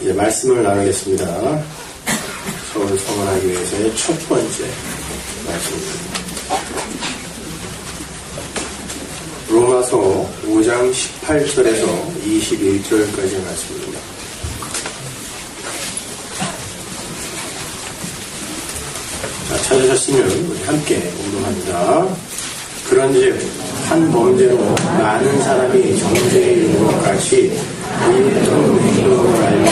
이제 말씀을 나누겠습니다. 서울 성원학교에서의 첫 번째 말씀입니다. 로마서 5장 18절에서 21절까지 말씀입니다. 자, 찾으셨으면 우리 함께 공동합니다. 그런즉 한 범죄로 많은 사람이 정죄에 이른 것 같이 이런 행동을 알면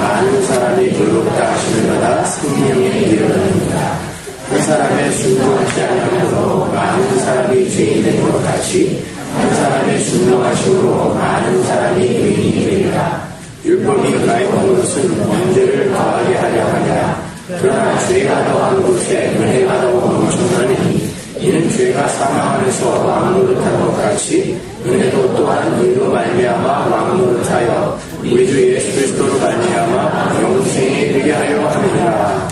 많은 사람이 의롭다 하심을 받아 생명에 이르느니라. 한 사람의 순종하지 않으므로 많은 사람이 죄인 된 것 같이 한 사람의 순종하심으로 많은 사람이 의인이 되리라. 율법이 가입한 것은 범죄를 더하게 하려 하니라. 그러나 죄가 더한 곳에 은혜가 더 넘쳐나니 이는 죄가 사망 안에서 왕노릇한 것 같이 은혜도 또한 의로 말미암아 왕노릇하여 우리 주 예수 그리스도로 말미암아 영생에 이르게 하려 함이라.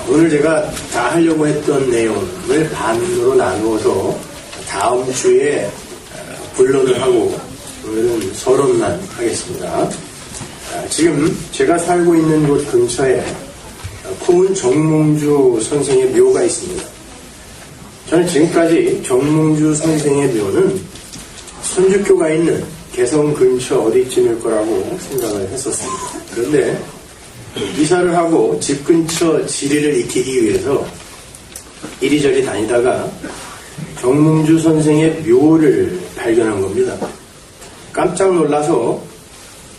오늘 제가 다 하려고 했던 내용을 반으로 나누어서 다음 주에 본론을 하고 오늘은 서론만 하겠습니다. 지금 제가 살고 있는 곳 근처에 코운 정몽주 선생의 묘가 있습니다. 저는 지금까지 정몽주 선생의 묘는 선주교가 있는 개성 근처 어디쯤일 거라고 생각을 했었습니다. 그런데 이사를 하고 집 근처 지리를 익히기 위해서 이리저리 다니다가 정몽주 선생의 묘를 발견한 겁니다. 깜짝 놀라서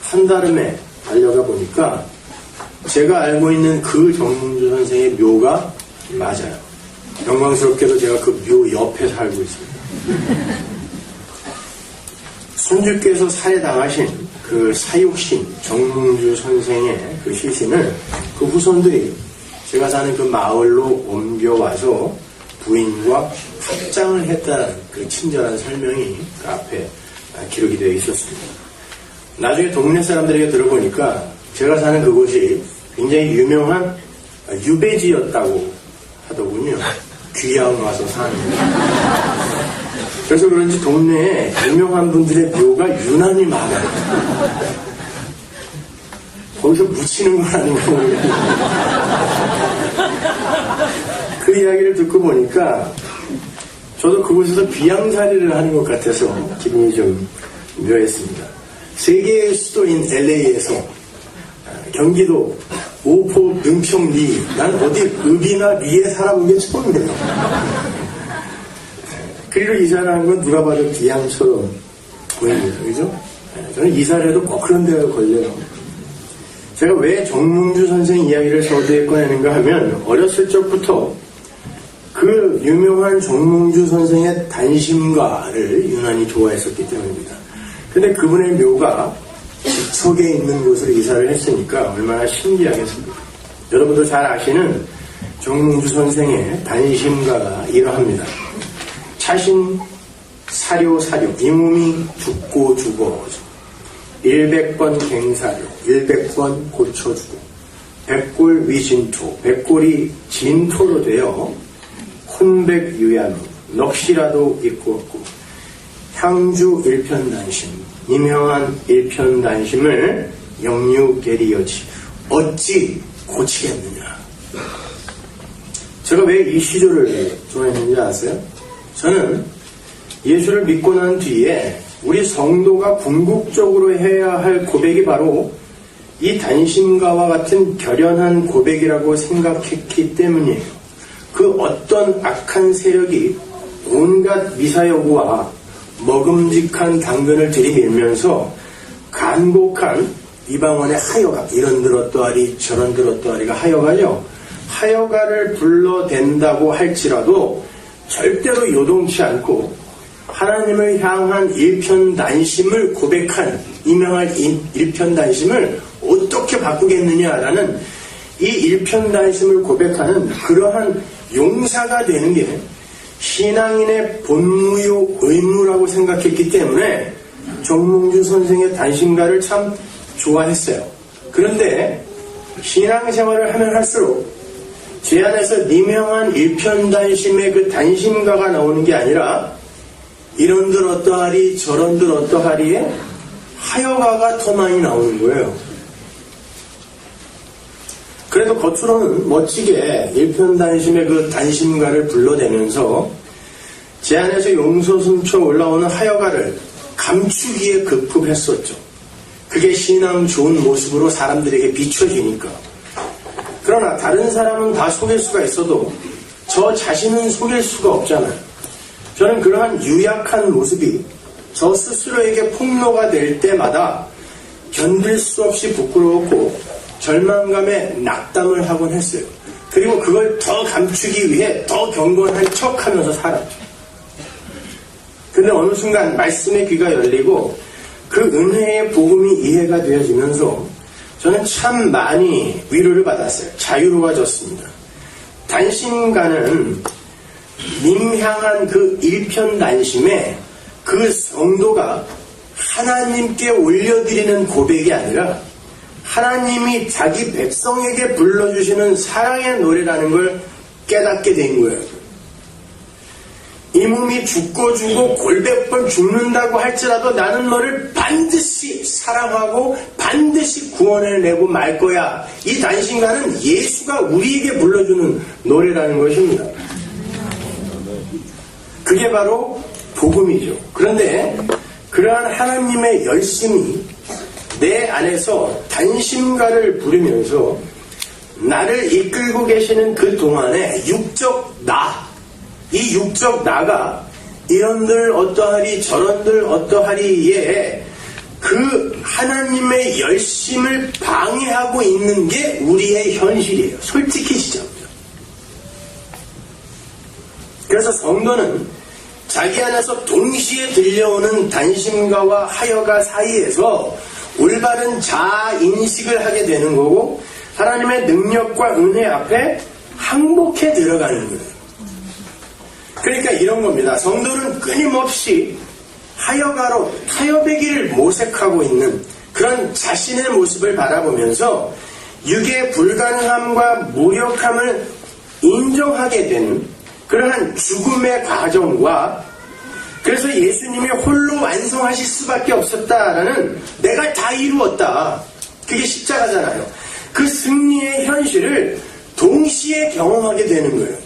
한달음에 달려가 보니까 제가 알고 있는 그 정몽주 선생의 묘가 맞아요. 영광스럽게도 제가 그 묘 옆에 살고 있습니다. 선주께서 살해당하신 그 사육신 정몽주 선생의 그 시신을 그 후손들이 제가 사는 그 마을로 옮겨와서 부인과 합장을 했다는 그 친절한 설명이 그 앞에 기록이 되어 있었습니다. 나중에 동네 사람들에게 들어보니까 제가 사는 그곳이 굉장히 유명한 유배지였다고 하더군요. 귀양 와서 사는. 그래서 그런지 동네에 유명한 분들의 묘가 유난히 많아요. 거기서 묻히는 건 아닌가 모르겠어요. 그 이야기를 듣고 보니까 저도 그곳에서 비양살이를 하는 것 같아서 기분이 좀 묘했습니다. 세계의 수도인 LA에서 경기도 오포 능평 리, 난 어디 읍이나 리에 살아본 게 처음이에요. 그리고 이사를 한 건 누가 봐도 기양처럼 보입니다. 그죠? 저는 이사를 해도 꼭 그런 데가 걸려요. 제가 왜 정몽주 선생 이야기를 서두에 꺼내는가 하면 어렸을 적부터 그 유명한 정몽주 선생의 단심가를 유난히 좋아했었기 때문입니다. 근데 그분의 묘가 지척에 있는 곳으로 이사를 했으니까 얼마나 신기하겠습니까? 여러분도 잘 아시는 정몽주 선생의 단심가가 이러합니다. 차신 사료 이 몸이 죽고 죽어 100번 갱사료 100번 고쳐주고 백골 위진토 백골이 진토로 되어 혼백유야미 넋이라도 있고 없고 향주 일편단심 임형한 일편단심을 영유계리여지 어찌 고치겠느냐. 제가 왜 이 시조를 좋아했는지 아세요? 저는 예수를 믿고 난 뒤에 우리 성도가 궁극적으로 해야 할 고백이 바로 이 단심가와 같은 결연한 고백이라고 생각했기 때문이에요. 그 어떤 악한 세력이 온갖 미사여구와 먹음직한 당근을 들이밀면서 간곡한 이방원의 하여가 이런 들어떠하리 저런 들어떠하리가 하여가죠. 하여가를 불러댄다고 할지라도 절대로 요동치 않고 하나님을 향한 일편단심을 고백한 이명할 일편단심을 어떻게 바꾸겠느냐라는 이 일편단심을 고백하는 그러한 용사가 되는 게 신앙인의 본무요 의무라고 생각했기 때문에 정몽주 선생의 단심가를 참 좋아했어요. 그런데 신앙생활을 하면 할수록 제 안에서 미명한 일편단심의 그 단심가가 나오는 게 아니라 이런들 어떠하리 저런들 어떠하리에 하여가가 더 많이 나오는 거예요. 그래도 겉으로는 멋지게 일편단심의 그 단심가를 불러대면서 제 안에서 용솟음쳐 올라오는 하여가를 감추기에 급급했었죠. 그게 신앙 좋은 모습으로 사람들에게 비춰지니까. 그러나 다른 사람은 다 속일 수가 있어도 저 자신은 속일 수가 없잖아요. 저는 그러한 유약한 모습이 저 스스로에게 폭로가 될 때마다 견딜 수 없이 부끄러웠고 절망감에 낙담을 하곤 했어요. 그리고 그걸 더 감추기 위해 더 경건한 척하면서 살았죠. 근데 어느 순간 말씀의 귀가 열리고 그 은혜의 복음이 이해가 되어지면서 저는 참 많이 위로를 받았어요. 자유로워졌습니다. 단심가는 님 향한 그 일편단심에 그 성도가 하나님께 올려드리는 고백이 아니라 하나님이 자기 백성에게 불러주시는 사랑의 노래라는 걸 깨닫게 된 거예요. 이 몸이 죽고 골백번 죽는다고 할지라도 나는 너를 반드시 사랑하고 반드시 구원해내고 말 거야. 이 단신가는 예수가 우리에게 불러주는 노래라는 것입니다. 그게 바로 복음이죠. 그런데 그러한 하나님의 열심이 내 안에서 단심가를 부르면서 나를 이끌고 계시는 그 동안에 육적 나, 이 육적 나가 이런들 어떠하리 저런들 어떠하리에 그 하나님의 열심을 방해하고 있는 게 우리의 현실이에요. 솔직히 시작합니다. 그래서 성도는 자기 안에서 동시에 들려오는 단심가와 하여가 사이에서 올바른 자아인식을 하게 되는 거고 하나님의 능력과 은혜 앞에 항복해 들어가는 거예요. 그러니까 이런 겁니다. 성도는 끊임없이 하여가로 타협의 길을 모색하고 있는 그런 자신의 모습을 바라보면서 육의 불가능함과 무력함을 인정하게 되는 그러한 죽음의 과정과 그래서 예수님이 홀로 완성하실 수밖에 없었다라는 내가 다 이루었다. 그게 십자가잖아요. 그 승리의 현실을 동시에 경험하게 되는 거예요.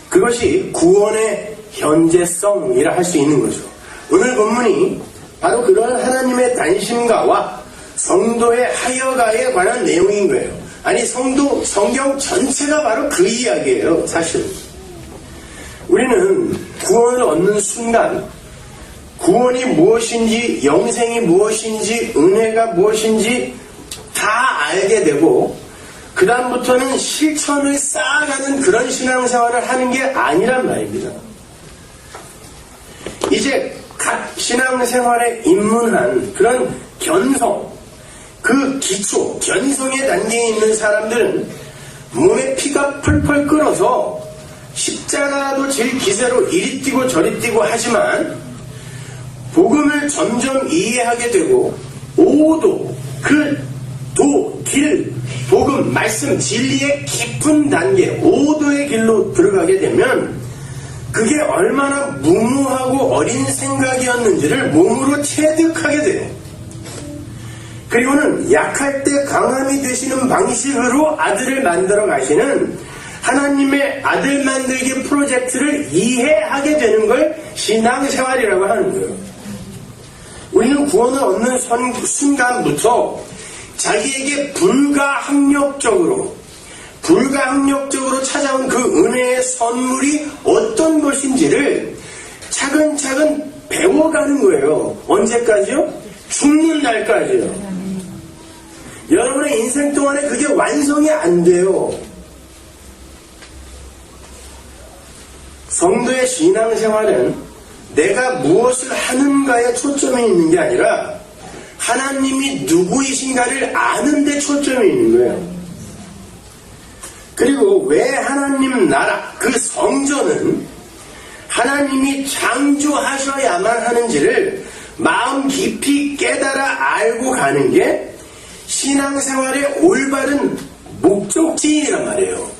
그것이 구원의 현재성이라 할 수 있는 거죠. 오늘 본문이 바로 그런 하나님의 단심가와 성도의 하여가에 관한 내용인 거예요. 아니 성경 전체가 바로 그 이야기예요. 사실 우리는 구원을 얻는 순간 구원이 무엇인지 영생이 무엇인지 은혜가 무엇인지 다 알게 되고 그 다음부터는 실천을 쌓아가는 그런 신앙생활을 하는 게 아니란 말입니다. 이제 각 신앙생활에 입문한 그런 견성, 그 기초, 견성의 단계에 있는 사람들은 몸에 피가 펄펄 끓어서 십자가도 질 기세로 이리 뛰고 저리 뛰고 하지만 복음을 점점 이해하게 되고 오도, 길, 복음, 말씀, 진리의 깊은 단계, 오도의 길로 들어가게 되면 그게 얼마나 무모하고 어린 생각이었는지를 몸으로 체득하게 돼요. 그리고는 약할 때 강함이 되시는 방식으로 아들을 만들어 가시는 하나님의 아들 만들기 프로젝트를 이해하게 되는 걸 신앙생활이라고 하는 거예요. 우리는 구원을 얻는 순간부터 자기에게 불가항력적으로 찾아온 그 은혜의 선물이 어떤 것인지를 차근차근 배워가는 거예요. 언제까지요? 죽는 날까지요. 여러분의 인생 동안에 그게 완성이 안 돼요. 성도의 신앙생활은 내가 무엇을 하는가에 초점이 있는 게 아니라 하나님이 누구이신가를 아는 데 초점이 있는 거예요. 그리고 왜 하나님 나라, 그 성전은 하나님이 창조하셔야만 하는지를 마음 깊이 깨달아 알고 가는 게 신앙생활의 올바른 목적지이란 말이에요.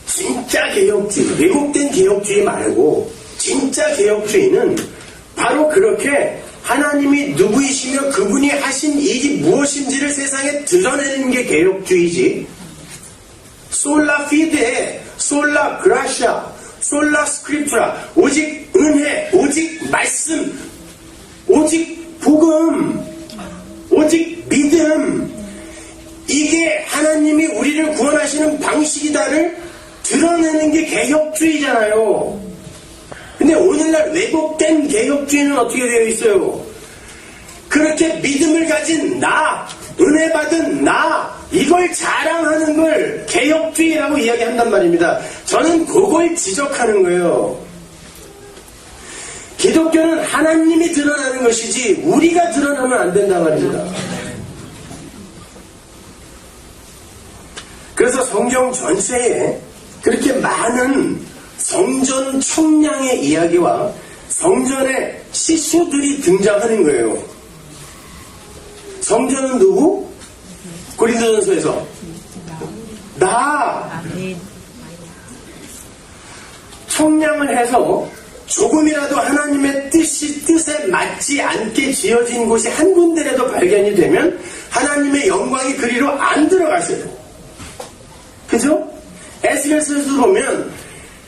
진짜 개혁주의, 왜곡된 개혁주의 말고 진짜 개혁주의는 바로 그렇게 하나님이 누구이시며 그분이 하신 일이 무엇인지를 세상에 드러내는 게 개혁주의지. 솔라 피데, 솔라 그라시아, 솔라 스크립투라, 오직 은혜, 오직 말씀, 오직 복음, 오직 믿음, 이게 하나님이 우리를 구원하시는 방식이다를 드러내는 게 개혁주의잖아요. 근데 오늘날 왜곡된 개혁주의는 어떻게 되어 있어요? 그렇게 믿음을 가진 나, 은혜 받은 나, 이걸 자랑하는 걸 개혁주의라고 이야기한단 말입니다. 저는 그걸 지적하는 거예요. 기독교는 하나님이 드러나는 것이지 우리가 드러나면 안 된단 말입니다. 그래서 성경 전체에 그렇게 많은 성전 청량의 이야기와 성전의 시수들이 등장하는 거예요. 성전은 누구? 고린도전서에서 나 청량을 해서 조금이라도 하나님의 뜻에 맞지 않게 지어진 곳이 한 군데라도 발견이 되면 하나님의 영광이 그리로 안 들어가셔요. 그죠? 에스겔서에서 보면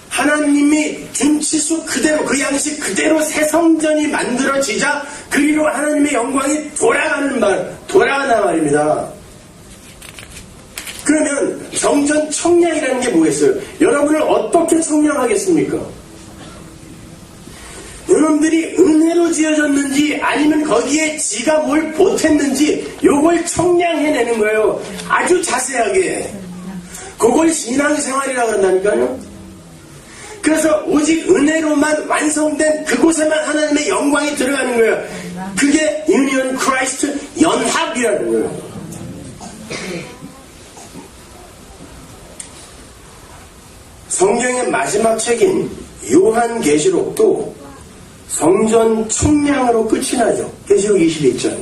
하나님이 준 치수 그대로, 그 양식 그대로 새 성전이 만들어지자 그리로 하나님의 영광이 돌아가는 말입니다. 그러면 성전 청량이라는 게 뭐겠어요? 여러분을 어떻게 청량하겠습니까? 여러분들이 은혜로 지어졌는지 아니면 거기에 지가 뭘 보탰는지 요걸 청량해내는 거예요. 아주 자세하게. 그걸 신앙생활이라고 한다니까요. 그래서 오직 은혜로만 완성된 그곳에만 하나님의 영광이 들어가는 거예요. 그게 유니언 크라이스트 연합이라는 거예요. 성경의 마지막 책인 요한계시록도 성전 청량으로 끝이 나죠. 계시록 21장에.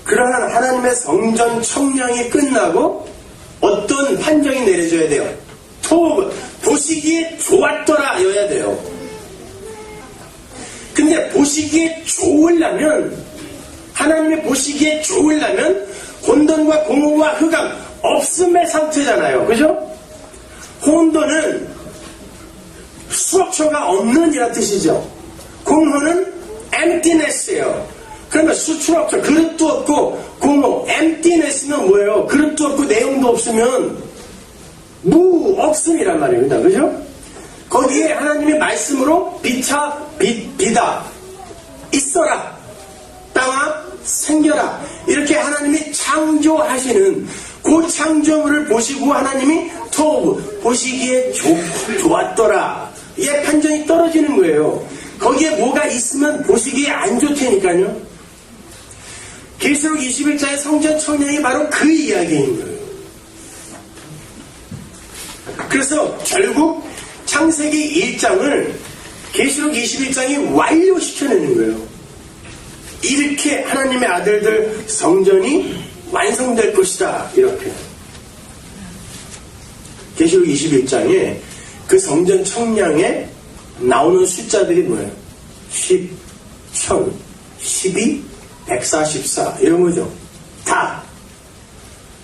그러나 하나님의 성전 청량이 끝나고 어떤 판정이 내려져야 돼요? 보시기에 좋았더라 여야 돼요. 근데 보시기에 좋으려면, 하나님의 보시기에 좋으려면 혼돈과 공허와 흑암 없음의 상태잖아요. 그죠? 혼돈은 수업처가 없는 이란 뜻이죠. 공허는 emptiness예요. 그러면 수출업처, 그릇도 없고 공허, emptiness는 뭐예요? 그릇도 없고 내용도 없으면 없음이란 말입니다. 그죠? 거기에 하나님의 말씀으로 비다 있어라, 땅아 생겨라, 이렇게 하나님이 창조하시는 그 창조물을 보시고 하나님이 보시기에 좋았더라, 이게 판정이 떨어지는 거예요. 거기에 뭐가 있으면 보시기에 안 좋다니까요. 계시록 21장의 성전 청량이 바로 그 이야기인 거예요. 그래서 결국 창세기 1장을 계시록 21장이 완료시켜내는 거예요. 이렇게 하나님의 아들들 성전이 완성될 것이다, 이렇게. 계시록 21장에 그 성전 청량에 나오는 숫자들이 뭐예요? 10, 1000, 12, 144 이런 거죠. 다.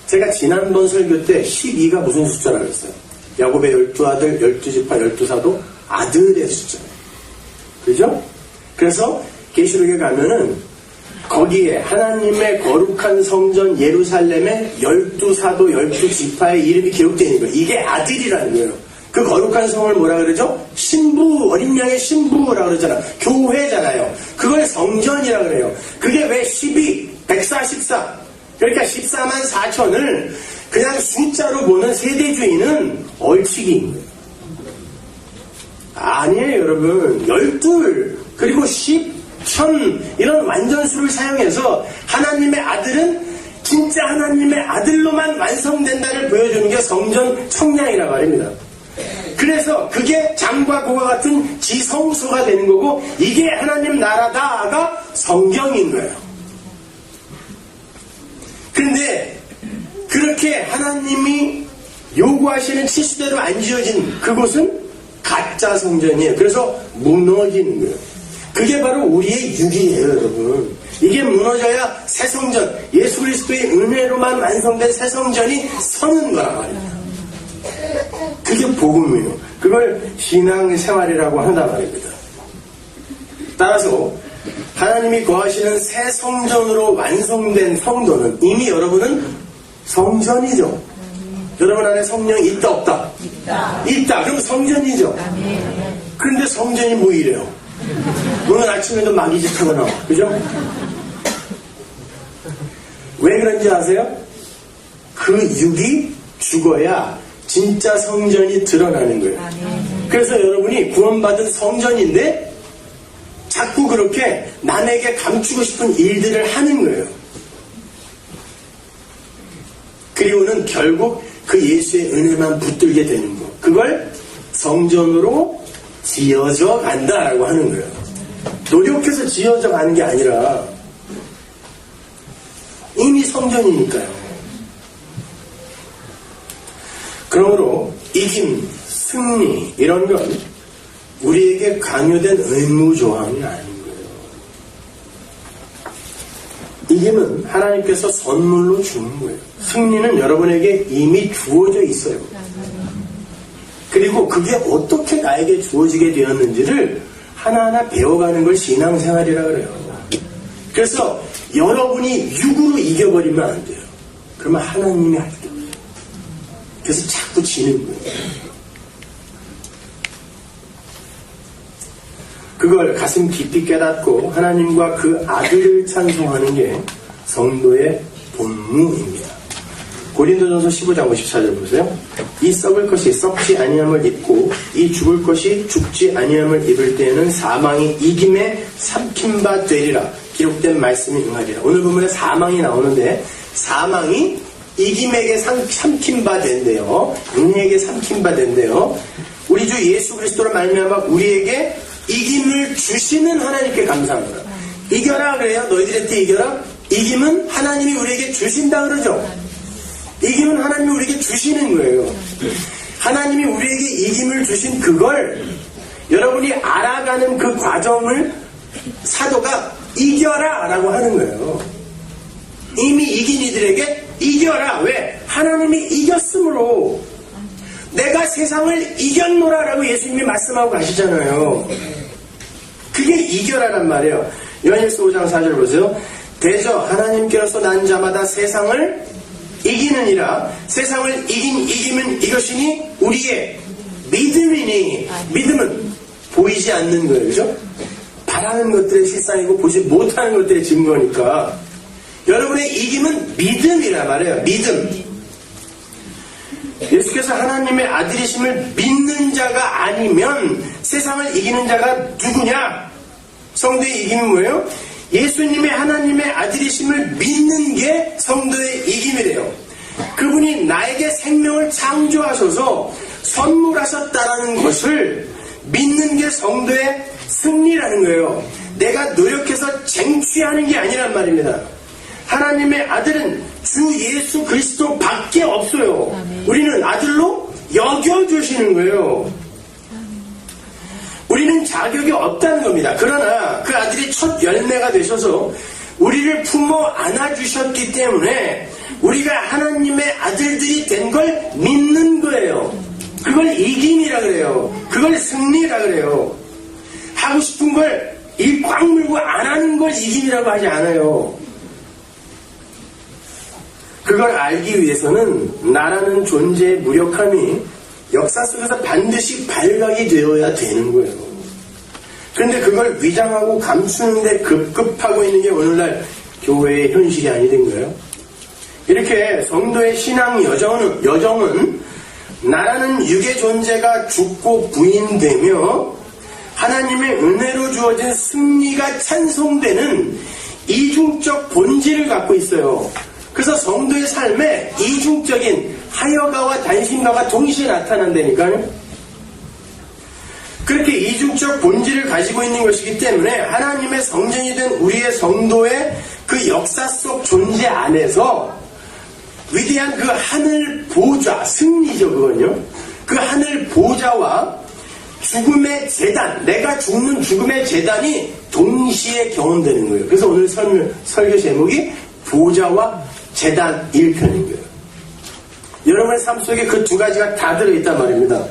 제가 지난번 설교 때 12가 무슨 숫자라고 했어요? 야곱의 12아들, 12지파, 12사도 아들의 숫자예요. 그죠? 그래서 계시록에 가면은 거기에 하나님의 거룩한 성전 예루살렘의 12사도, 12지파의 이름이 기록되는 거예요. 이게 아들이라는 거예요. 그 거룩한 성을 뭐라 그러죠? 신부, 어린 양의 신부라고 그러잖아. 교회잖아요. 그걸 성전이라 그래요. 그게 왜 12, 144, 그러니까 14만 4천을 그냥 숫자로 보는 세대주의는 얼치기인 거예요. 아니에요, 여러분. 12, 그리고 10, 1000 이런 완전수를 사용해서 하나님의 아들은 진짜 하나님의 아들로만 완성된다를 보여주는 게 성전 청량이라고 말입니다. 그래서 그게 장과 고가 같은 지성소가 되는 거고, 이게 하나님 나라다가 성경인 거예요. 근데 그렇게 하나님이 요구하시는 치수대로 안 지어진 그곳은 가짜 성전이에요. 그래서 무너지는 거예요. 그게 바로 우리의 육이에요, 여러분. 이게 무너져야 새 성전, 예수 그리스도의 은혜로만 완성된 새 성전이 서는 거란 말이에요. 그게 복음이에요. 그걸 신앙생활이라고 한단 말입니다. 따라서 하나님이 거하시는 새 성전으로 완성된 성도는 이미 여러분은 성전이죠. 여러분 안에 성령이 있다 없다? 있다. 그럼 성전이죠. 그런데 성전이 뭐 이래요? 오늘 아침에도 마귀짓하고 나와. 그죠? 왜 그런지 아세요? 그 육이 죽어야 진짜 성전이 드러나는 거예요. 그래서 여러분이 구원받은 성전인데 자꾸 그렇게 남에게 감추고 싶은 일들을 하는 거예요. 그리고는 결국 그 예수의 은혜만 붙들게 되는 거. 그걸 성전으로 지어져 간다라고 하는 거예요. 노력해서 지어져 가는 게 아니라 이미 성전이니까요. 그러므로 이김, 승리 이런 건 우리에게 강요된 의무조항이 아닌 거예요. 이김은 하나님께서 선물로 주는 거예요. 승리는 여러분에게 이미 주어져 있어요. 그리고 그게 어떻게 나에게 주어지게 되었는지를 하나하나 배워가는 걸 신앙생활이라 그래요. 그래서 여러분이 육으로 이겨버리면 안 돼요. 그러면 하나님이 할 게 없어요. 그래서 자꾸 지는 거예요. 그걸 가슴 깊이 깨닫고 하나님과 그 아들을 찬송하는 게 성도의 본무입니다. 고린도전서 15장 54절 보세요. 이 썩을 것이 썩지 아니함을 입고 이 죽을 것이 죽지 아니함을 입을 때에는 사망이 이김에 삼킴바 되리라. 기록된 말씀이 응하리라. 오늘 본문에 사망이 나오는데 사망이 이김에게 삼킴바 된대요. 은혜에게 삼킴바 된대요. 우리 주 예수 그리스도로 말미암아 우리에게 이김을 주시는 하나님께 감사합니다. 이겨라 그래요. 너희들한테 이겨라. 이김은 하나님이 우리에게 주신다 그러죠. 이김은 하나님이 우리에게 주시는 거예요. 하나님이 우리에게 이김을 주신 그걸 여러분이 알아가는 그 과정을 사도가 이겨라 라고 하는 거예요. 이미 이긴 이들에게 이겨라. 왜? 하나님이 이겼으므로 내가 세상을 이겼노라 라고 예수님이 말씀하고 가시잖아요. 그게 이겨라란 말이에요. 요한일서 5장 4절 보세요. 대저 하나님께로서 난 자마다 세상을 이기느니라. 세상을 이긴 이김은 이것이니 우리의 믿음이니. 믿음은 보이지 않는 거예요. 그죠? 바라는 것들의 실상이고 보지 못하는 것들의 증거니까 여러분의 이김은 믿음이라 말해요. 믿음. 예수께서 하나님의 아들이심을 믿는 자가 아니면 세상을 이기는 자가 누구냐? 성도의 이김은 뭐예요? 예수님의 하나님의 아들이심을 믿는 게 성도의 이김이래요. 그분이 나에게 생명을 창조하셔서 선물하셨다라는 것을 믿는 게 성도의 승리라는 거예요. 내가 노력해서 쟁취하는 게 아니란 말입니다. 하나님의 아들은 주 예수 그리스도 밖에 없어요. 우리는 아들로 여겨주시는 거예요. 우리는 자격이 없다는 겁니다. 그러나 그 아들이 첫 열매가 되셔서 우리를 품어 안아주셨기 때문에 우리가 하나님의 아들들이 된 걸 믿는 거예요. 그걸 이김이라 그래요. 그걸 승리라 그래요. 하고 싶은 걸 이 꽉 물고 안 하는 걸 이김이라고 하지 않아요. 그걸 알기 위해서는 나라는 존재의 무력함이 역사 속에서 반드시 발각이 되어야 되는 거예요. 그런데 그걸 위장하고 감추는데 급급하고 있는 게 오늘날 교회의 현실이 아니 된 거예요. 이렇게 성도의 신앙 여정은 나라는 육의 존재가 죽고 부인되며 하나님의 은혜로 주어진 승리가 찬송되는 이중적 본질을 갖고 있어요. 그래서 성도의 삶에 이중적인 하여가와 단신가가 동시에 나타난다니까요. 그렇게 이중적 본질을 가지고 있는 것이기 때문에 하나님의 성전이 된 우리의 성도의 그 역사 속 존재 안에서 위대한 그 하늘 보좌, 승리죠 그건요. 그 하늘 보좌와 죽음의 재단, 내가 죽는 죽음의 재단이 동시에 경험되는 거예요. 그래서 오늘 설교 제목이 보좌와 재단 1편인 거예요. 여러분의 삶 속에 그 두 가지가 다 들어있단 말입니다.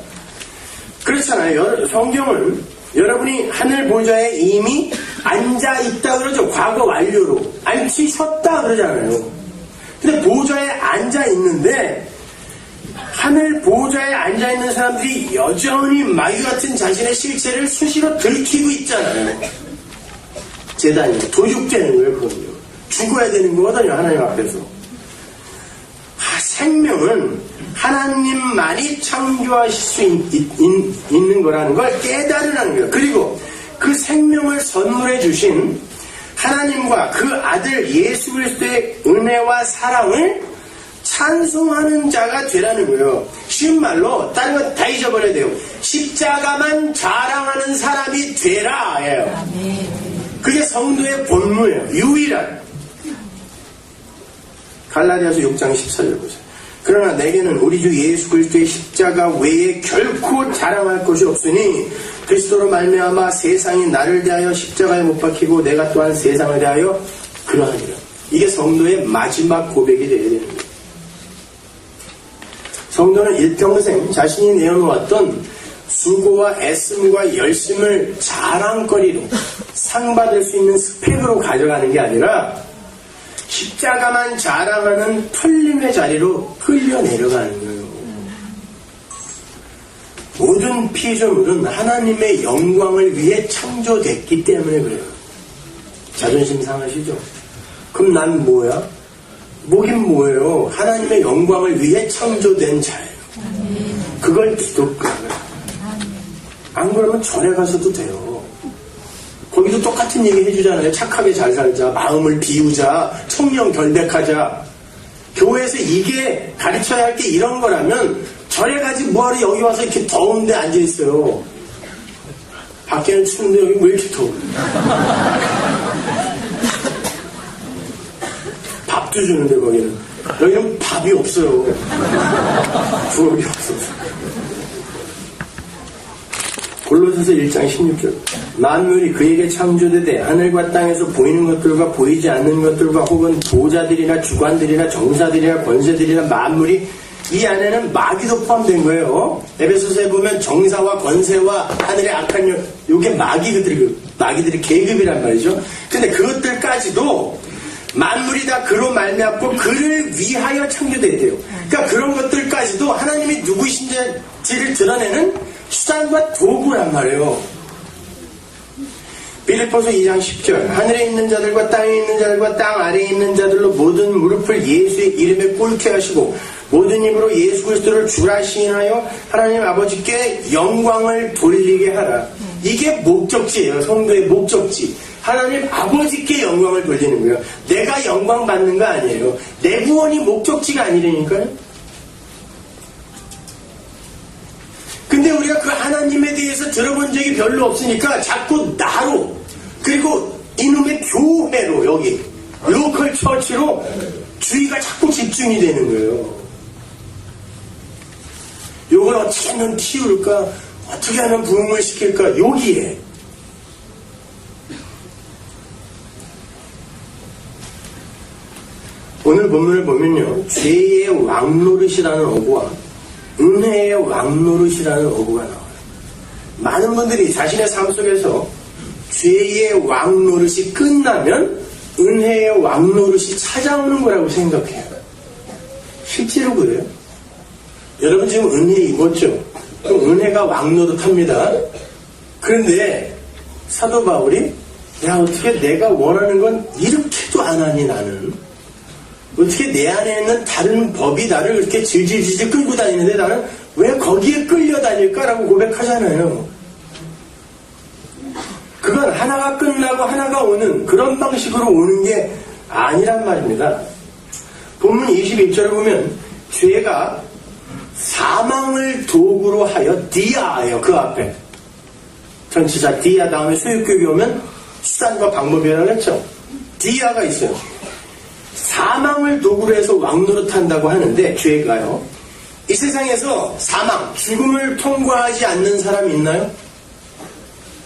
그렇잖아요. 성경은 여러분이 하늘 보좌에 이미 앉아있다 그러죠. 과거 완료로. 앉히셨다 그러잖아요. 근데 보좌에 앉아있는데 하늘 보좌에 앉아있는 사람들이 여전히 마귀 같은 자신의 실체를 수시로 들키고 있잖아요. 재단이 도륙되는 거예요. 그건요. 죽어야 되는 거거든요. 하나님 앞에서. 생명은 하나님만이 창조하실 수 있는 거라는 걸 깨달으라는 거예요. 그리고 그 생명을 선물해 주신 하나님과 그 아들 예수 그리스도의 은혜와 사랑을 찬송하는 자가 되라는 거예요. 쉬운 말로 다른 거 다 잊어버려야 돼요. 십자가만 자랑하는 사람이 되라 예요. 그게 성도의 본무예요. 유일한. 갈라디아서 6장 14절 보세요. 그러나 내게는 우리 주 예수 그리스도의 십자가 외에 결코 자랑할 것이 없으니 그리스도로 말미암아 세상이 나를 대하여 십자가에 못 박히고 내가 또한 세상을 대하여 그러하니라. 이게 성도의 마지막 고백이 되어야 되는 거예요. 성도는 일평생 자신이 내어놓았던 수고와 애씀과 열심을 자랑거리로 상받을 수 있는 스펙으로 가져가는 게 아니라 십자가만 자랑하는 털림의 자리로 끌려 내려가는 거예요. 모든 피조물은 하나님의 영광을 위해 창조됐기 때문에 그래요. 자존심 상하시죠? 그럼 난 뭐야? 뭐긴 뭐예요? 하나님의 영광을 위해 창조된 자예요. 그걸 기독교예요. 안 그러면 절에 가서도 돼요. 거기도 똑같은 얘기 해주잖아요. 착하게 잘 살자, 마음을 비우자, 청명 결백하자. 교회에서 이게 가르쳐야 할 게 이런 거라면 절에 가지 뭐하러 여기 와서 이렇게 더운데 앉아있어요. 밖에는 추운데 여기 왜 이렇게 더워? 밥도 주는데 거기는. 여기는 밥이 없어요. 부엌이 없어서. 골로새서 1장 16절. 만물이 그에게 창조되되 하늘과 땅에서 보이는 것들과 보이지 않는 것들과 혹은 보좌들이나 주관들이나 정사들이나 권세들이나 만물이 이 안에는 마귀도 포함된 거예요. 에베소서에 보면 정사와 권세와 하늘의 악한 영, 요게 마귀들의 계급이란 말이죠. 근데 그것들까지도 만물이 다 그로 말미암고 그를 위하여 창조되었대요. 그러니까 그런 것들까지도 하나님이 누구신지를 드러내는 수단과 도구란 말이에요. 빌립보서 2장 10절. 하늘에 있는 자들과 땅에 있는 자들과 땅 아래에 있는 자들로 모든 무릎을 예수의 이름에 꿇게 하시고 모든 입으로 예수 그리스도를 주라 시인하여 하나님 아버지께 영광을 돌리게 하라. 이게 목적지예요. 성도의 목적지. 하나님 아버지께 영광을 돌리는 거예요. 내가 영광 받는 거 아니에요. 내 구원이 목적지가 아니라니까요. 근데 우리가 그 하나님에 대해서 들어본 적이 별로 없으니까 자꾸 나로, 그리고 이놈의 교회로, 여기 로컬 처치로 주의가 자꾸 집중이 되는 거예요. 요걸 어떻게 하면 키울까? 어떻게 하면 부흥을 시킬까? 여기에. 오늘 본문을 보면요, 죄의 왕노릇이라는 어구와 은혜의 왕노릇이라는 어구가 나와요. 많은 분들이 자신의 삶 속에서 죄의 왕노릇이 끝나면 은혜의 왕노릇이 찾아오는 거라고 생각해요. 실제로 그래요. 여러분 지금 은혜 입었죠? 그럼 은혜가 왕노릇합니다. 그런데 사도 바울이 야 어떻게 내가 원하는 건 이렇게도 안 하니 나는 어떻게 내 안에 있는 다른 법이 나를 이렇게 질질질질 끌고 다니는데 나는 왜 거기에 끌려다닐까라고 고백하잖아요. 그건 하나가 끝나고 하나가 오는 그런 방식으로 오는 게 아니란 말입니다. 본문 21절을 보면 죄가 사망을 도구로 하여 디아예요. 그 앞에 전치사 디아 다음에 소유격이 오면 수단과 방법이라고 했죠. 디아가 있어요. 사망을 도구로 해서 왕노릇한다고 하는데 죄가요. 이 세상에서 사망, 죽음을 통과하지 않는 사람이 있나요?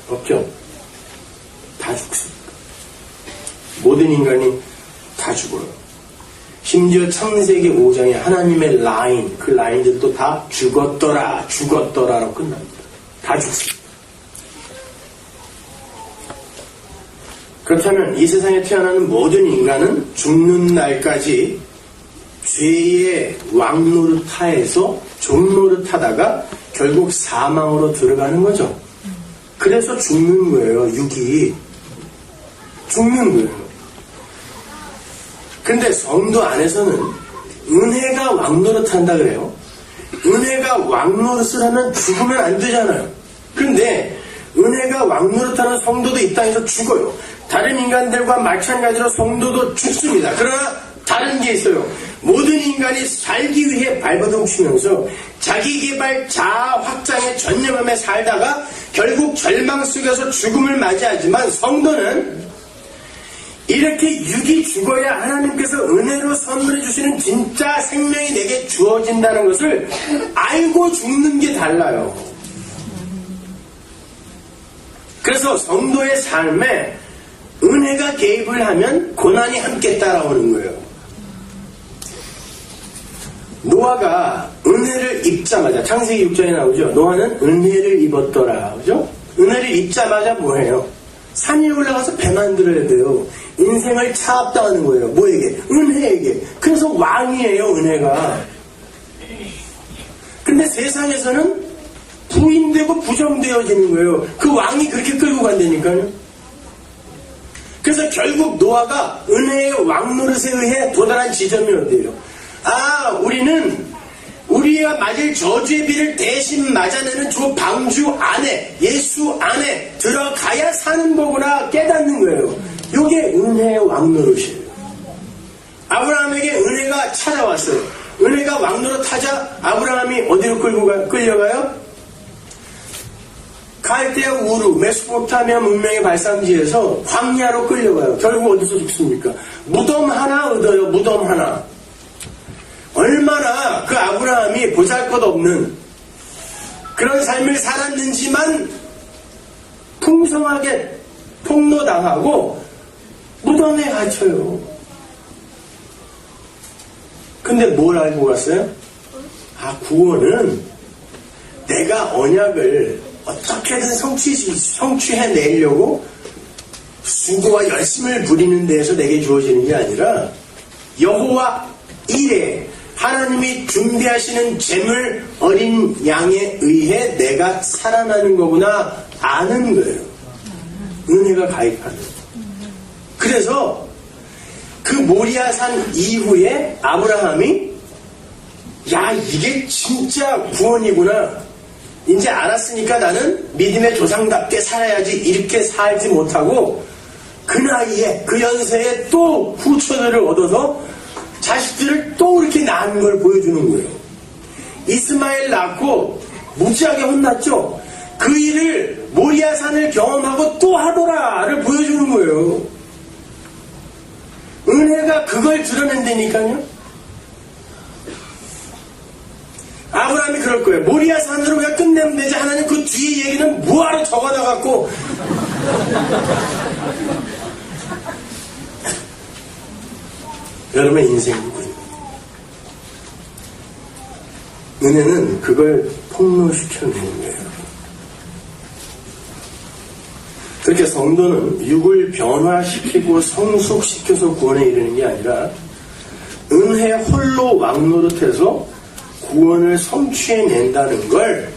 없죠. 다 죽습니다. 모든 인간이 다 죽어요. 심지어 창세기 5장에 하나님의 라인, 그 라인들도 다 죽었더라라고 끝납니다. 다 죽습니다. 그렇다면 이 세상에 태어나는 모든 인간은 죽는 날까지 죄의 왕노릇하에서 종노릇하다가 결국 사망으로 들어가는 거죠. 그래서 죽는 거예요. 육이 죽는 거예요. 근데 성도 안에서는 은혜가 왕노릇한다 그래요. 은혜가 왕노릇을 하면 죽으면 안 되잖아요. 근데 은혜가 왕노릇하는 성도도 이 땅에서 죽어요. 다른 인간들과 마찬가지로 성도도 죽습니다. 그러나 다른 게 있어요. 모든 인간이 살기 위해 발버둥 치면서 자기개발 자아 확장에 전념하며 살다가 결국 절망 속에서 죽음을 맞이하지만 성도는 이렇게 육이 죽어야 하나님께서 은혜로 선물해 주시는 진짜 생명이 내게 주어진다는 것을 알고 죽는 게 달라요. 그래서 성도의 삶에 은혜가 개입을 하면 고난이 함께 따라오는 거예요. 노아가 은혜를 입자마자, 창세기 6장에 나오죠. 노아는 은혜를 입었더라. 그죠? 은혜를 입자마자 뭐예요? 산 위에 올라가서 배 만들어야 돼요. 인생을 차압당하는 거예요. 뭐에게? 은혜에게. 그래서 왕이에요, 은혜가. 근데 세상에서는 부인되고 부정되어지는 거예요. 그 왕이 그렇게 끌고 간다니까요. 그래서 결국 노아가 은혜의 왕노릇에 의해 도달한 지점이 어디예요? 우리는 우리가 맞을 저주의 비를 대신 맞아내는 저 방주 안에, 예수 안에 들어가야 사는 거구나 깨닫는 거예요. 이게 은혜의 왕노릇이에요. 아브라함에게 은혜가 찾아왔어요. 은혜가 왕노릇하자 아브라함이 어디로 끌려가요? 갈대아 우르, 메소포타미아 문명의 발상지에서 광야로 끌려가요. 결국 어디서 죽습니까? 무덤 하나 얻어요. 무덤 하나. 얼마나 그 아브라함이 보잘것없는 그런 삶을 살았는지만 풍성하게 폭로당하고 무덤에 갇혀요. 근데 뭘 알고 갔어요? 구원은 내가 언약을 어떻게든 성취해내려고 수고와 열심을 부리는 데에서 내게 주어지는 게 아니라 여호와 이레, 하나님이 준비하시는 재물 어린 양에 의해 내가 살아나는 거구나 아는 거예요. 은혜가 가입하는. 그래서 그 모리아산 이후에 아브라함이 이게 진짜 구원이구나. 이제 알았으니까 나는 믿음의 조상답게 살아야지. 이렇게 살지 못하고 그 나이에 그 연세에 또 후처들을 얻어서 자식들을 또 이렇게 낳은 걸 보여주는 거예요. 이스마엘 낳고 무지하게 혼났죠. 그 일을 모리아산을 경험하고 또 하더라를 보여주는 거예요. 은혜가 그걸 드러낸다니까요. 아브라함이 그럴 거예요. 모리아산으로 그냥 끝내면 되지. 하나님 그 뒤에 얘기는 뭐하러 적어놔 갖고 여러분의 인생이 그래요. 은혜는 그걸 폭로시켜내는 거예요. 그렇게 성도는 육을 변화시키고 성숙시켜서 구원에 이르는 게 아니라 은혜 홀로 왕노릇해서 구원을 성취해낸다는 걸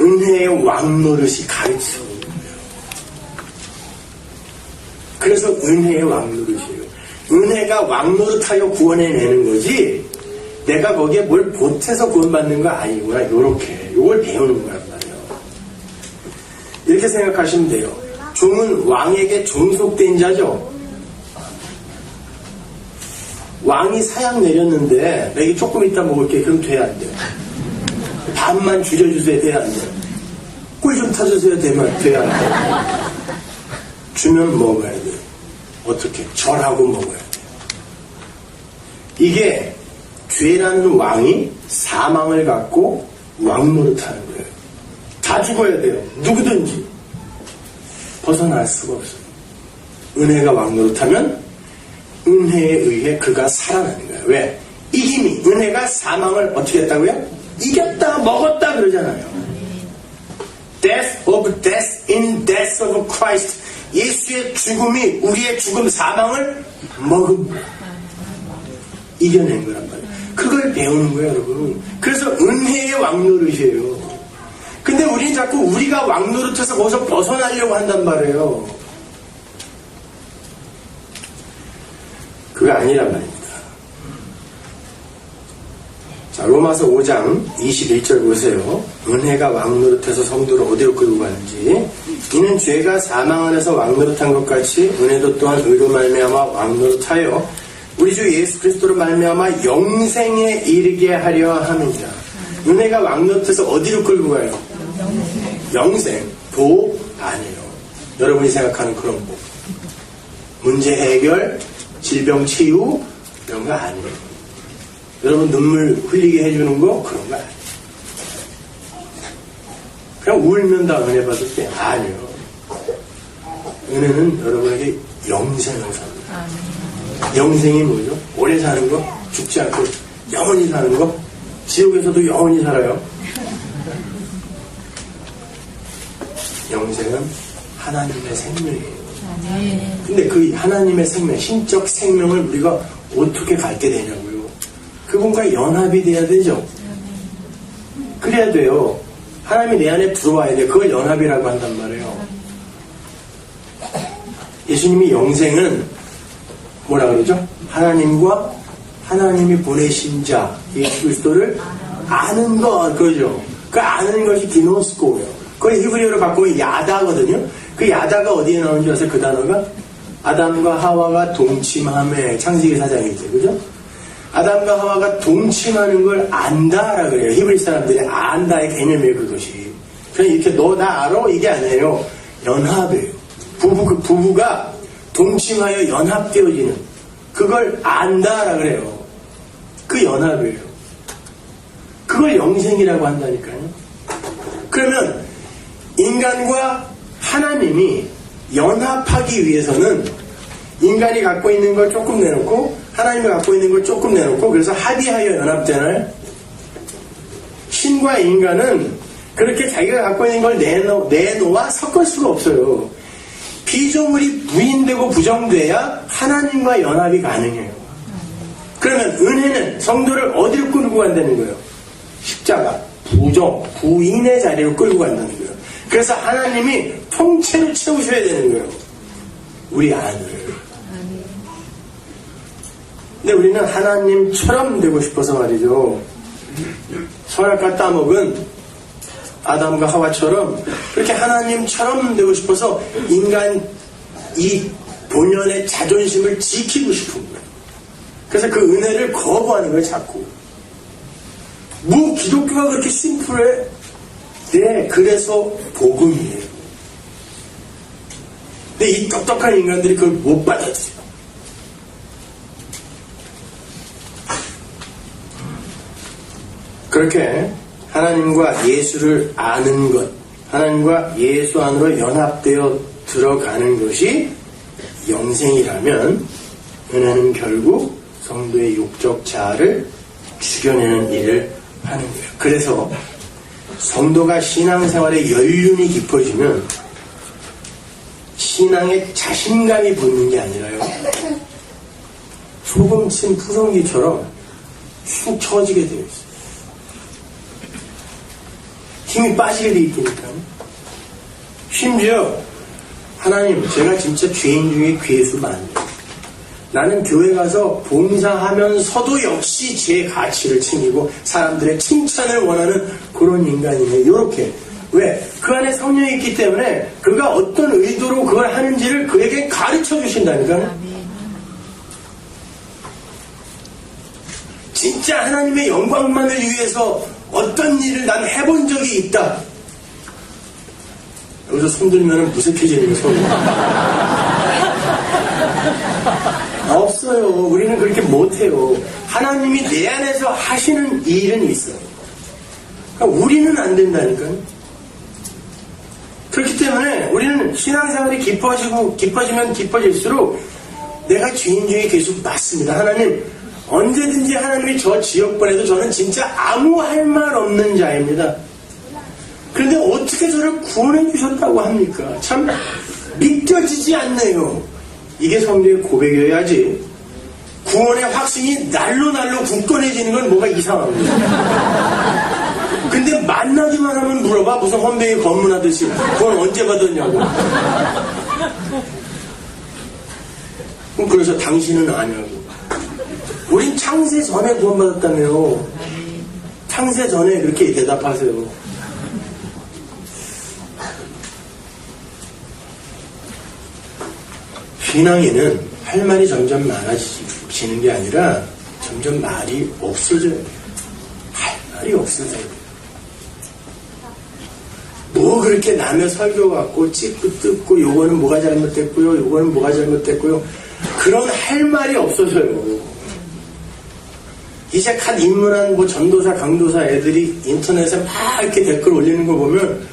은혜의 왕노릇이 가르치는 거예요. 그래서 은혜의 왕노릇이에요. 은혜가 왕노릇하여 구원해내는 거지 내가 거기에 뭘 보태서 구원받는 거 아니구나. 요걸 배우는 거란 말이에요. 이렇게 생각하시면 돼요. 종은 왕에게 종속된 자죠. 왕이 사양 내렸는데 내게 조금 이따 먹을게. 그럼 돼야 안 돼요. 밥만 줄여주세요. 돼야 안 돼요. 꿀 좀 타주세요. 돼야 안 돼요. 주면 먹어야 돼요. 어떻게? 절하고 먹어야 돼요. 이게 죄라는 왕이 사망을 갖고 왕노릇하는 거예요. 다 죽어야 돼요. 누구든지 벗어날 수가 없어요. 은혜가 왕노릇하면 은혜에 의해 그가 살아나는 거예요. 왜? 이 힘이, 은혜가 사망을 어떻게 했다고요? 이겼다, 먹었다 그러잖아요. Death of death in death of Christ. 예수의 죽음이 우리의 죽음, 사망을 먹은 거예요. 이겨낸 거란 말이에요. 그걸 배우는 거예요, 여러분. 그래서 은혜의 왕노릇이에요. 근데 우리는 자꾸 우리가 왕노릇해서 거기서 벗어나려고 한단 말이에요. 그게 아니란 말입니다. 자, 로마서 5장 21절 보세요. 은혜가 왕노릇해서 성도를 어디로 끌고 가는지. 이는 죄가 사망 안에서 왕노릇한 것 같이 은혜도 또한 의로 말미암아 왕노릇하여 우리 주 예수 그리스도로 말미암아 영생에 이르게 하려 함이니라. 은혜가 왕노릇해서 어디로 끌고 가요? 영생. 복 아니에요. 여러분이 생각하는 그런 복. 문제 해결, 질병 치유 이런 거 아니에요. 여러분 눈물 흘리게 해주는 거 그런 거 아니에요. 그냥 울면 다 은혜 받을 때 아니에요. 은혜는 여러분에게 영생을 삽니다. 영생이 뭐죠? 오래 사는 거, 죽지 않고 영원히 사는 거, 지옥에서도 영원히 살아요. 영생은 하나님의 생명이에요. 근데 그 하나님의 생명, 신적 생명을 우리가 어떻게 갖게 되냐고요. 그분과 연합이 돼야 되죠. 그래야 돼요. 하나님이 내 안에 들어와야 돼요. 그걸 연합이라고 한단 말이에요. 예수님이 영생은 뭐라 그러죠? 하나님과 하나님이 보내신 자 예수 그리스도를 아는 것 그러죠. 그 아는 것이 기노스코예요. 그걸 히브리어로 바꾸면 야다거든요. 그 야다가 어디에 나오는지 아세요? 그 단어가 아담과 하와가 동침함에 창세기 4장이죠. 그죠? 아담과 하와가 동침하는 걸 안다라 그래요. 히브리 사람들이 안다의 개념이에요. 그것이. 그냥 이렇게 너 나 알아? 이게 아니에요. 연합이에요. 부부가 동침하여 연합되어지는 그걸 안다라 그래요. 그 연합이에요. 그걸 영생이라고 한다니까요. 그러면 인간과 하나님이 연합하기 위해서는 인간이 갖고 있는 걸 조금 내놓고 하나님이 갖고 있는 걸 조금 내놓고 그래서 합의하여 연합되나요? 신과 인간은 그렇게 자기가 갖고 있는 걸 내놓아 섞을 수가 없어요. 피조물이 부인되고 부정돼야 하나님과 연합이 가능해요. 그러면 은혜는 성도를 어디로 끌고 간다는 거예요? 십자가, 부인의 자리로 끌고 간다는 거예요. 그래서 하나님이 통째로 채우셔야 되는 거예요. 우리 안을. 근데 우리는 하나님처럼 되고 싶어서 말이죠. 선악과 따먹은 아담과 하와처럼 그렇게 하나님처럼 되고 싶어서 인간 이 본연의 자존심을 지키고 싶은 거예요. 그래서 그 은혜를 거부하는 거예요. 자꾸. 뭐 기독교가 그렇게 심플해? 네, 그래서 복음이에요. 근데 이 똑똑한 인간들이 그걸 못 받아들여요. 그렇게 하나님과 예수를 아는 것, 하나님과 예수 안으로 연합되어 들어가는 것이 영생이라면 은혜는 결국 성도의 육적 자아를 죽여내는 일을 하는 거예요. 그래서 성도가 신앙생활에 연륜이 깊어지면 신앙에 자신감이 붙는 게 아니라요. 소금 친 푸성기처럼 쑥 처지게 되어 있어요. 힘이 빠지게 되어 있으니까요. 심지어 하나님, 제가 진짜 죄인 중에 괴수 많아요. 나는 교회 가서 봉사하면서도 역시 제 가치를 챙기고 사람들의 칭찬을 원하는 그런 인간이네. 요렇게. 왜? 그 안에 성령이 있기 때문에 그가 어떤 의도로 그걸 하는지를 그에게 가르쳐 주신다니까요. 진짜 하나님의 영광만을 위해서 어떤 일을 난 해본 적이 있다. 여기서 손 들면 무색해지는 거예요. 손이. 없어요. 우리는 그렇게 못해요. 하나님이 내 안에서 하시는 일은 있어요. 그러니까 우리는 안 된다니까요. 그렇기 때문에 우리는 신앙생활이 깊어지면 깊어질수록 내가 죄인 중에 계속 맞습니다. 하나님, 언제든지 하나님이 저 지역 보내도 저는 진짜 아무 할 말 없는 자입니다. 그런데 어떻게 저를 구원해 주셨다고 합니까? 참 믿겨지지 않네요. 이게 성도의 고백이어야지. 구원의 확신이 날로 굳건해지는 건 뭐가 이상합니다. 근데 만나기만 하면 물어봐. 무슨 헌병이 검문하듯이 구원 언제 받았냐고. 그래서 당신은 아냐고. 우린 창세 전에 구원받았다며요. 창세 전에 그렇게 대답하세요. 신앙에는 할 말이 점점 많아지는 게 아니라 점점 말이 없어져요. 할 말이 없어져요. 뭐 그렇게 남의 설교 갖고 찍고 뜯고 요거는 뭐가 잘못됐고요, 요거는 뭐가 잘못됐고요, 그런 할 말이 없어져요. 이제 갓 입문한 뭐 전도사 강도사 애들이 인터넷에 막 이렇게 댓글 올리는 거 보면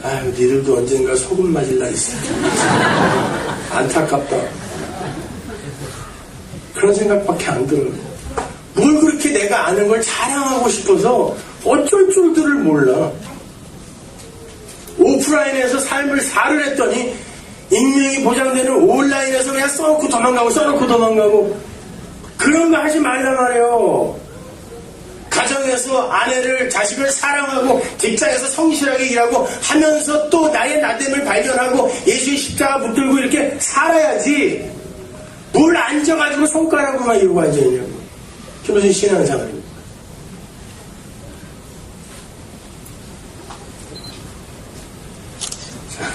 아유 니들도 언젠가 소금 맞을 날 있어. 안타깝다. 그런 생각밖에 안 들어요. 뭘 그렇게 내가 아는 걸 자랑하고 싶어서 어쩔 줄들을 몰라. 오프라인에서 삶을 살을 했더니 익명이 보장되는 온라인에서 그냥 써놓고 도망가고 그런 거 하지 말란 말이에요. 가정에서 아내를 자식을 사랑하고 직장에서 성실하게 일하고 하면서 또 나의 나됨을 발견하고 예수의 십자가 붙들고 이렇게 살아야지. 뭘 앉아가지고 손가락으로만 이러고 앉아있냐고. 그게 무슨 신앙생활입니까?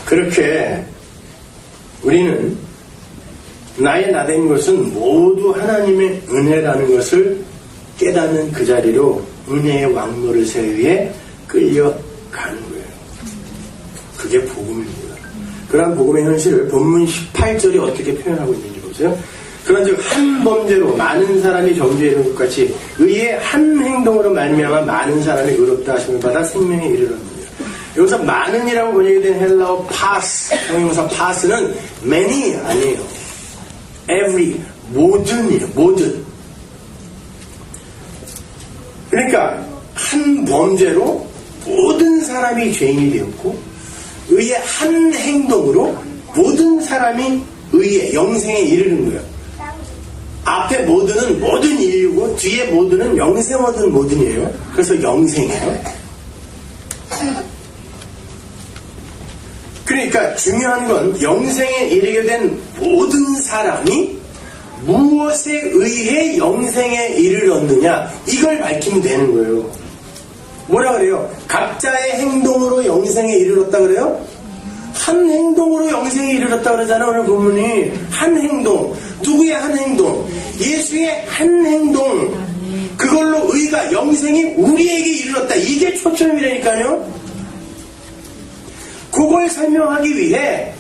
그렇게 우리는 나의 나된 것은 모두 하나님의 은혜라는 것을 깨닫는 그 자리로 은혜의 왕노릇에 의해 끌려가는 거예요. 그게 복음입니다. 그러한 복음의 현실을 본문 18절이 어떻게 표현하고 있는지 보세요. 그런즉 한 범죄로 많은 사람이 정죄에 이르는 것 같이 의의 한 행동으로 말미암아 많은 사람이 의롭다 하심을 받아 생명에 이르렀느니라. 여기서 많은이라고 번역이 된 헬라어 파스, 형용사 파스는 many 아니에요. every, 모든이에요. 모든. 그러니까 한 범죄로 모든 사람이 죄인이 되었고 의의 한 행동으로 모든 사람이 의의 영생에 이르는 거예요. 앞에 모든은 모든 인류고 뒤에 모든은 영생 얻은 모든이에요. 그래서 영생이에요. 그러니까 중요한 건 영생에 이르게 된 모든 사람이 무엇에 의해 영생에 이르렀느냐, 이걸 밝히면 되는 거예요. 뭐라 그래요? 각자의 행동으로 영생에 이르렀다 그래요? 한 행동으로 영생에 이르렀다 그러잖아. 오늘 본문이 한 행동. 누구의 한 행동? 예수의 한 행동. 그걸로 의가 영생이 우리에게 이르렀다. 이게 초점이라니까요. 그걸 설명하기 위해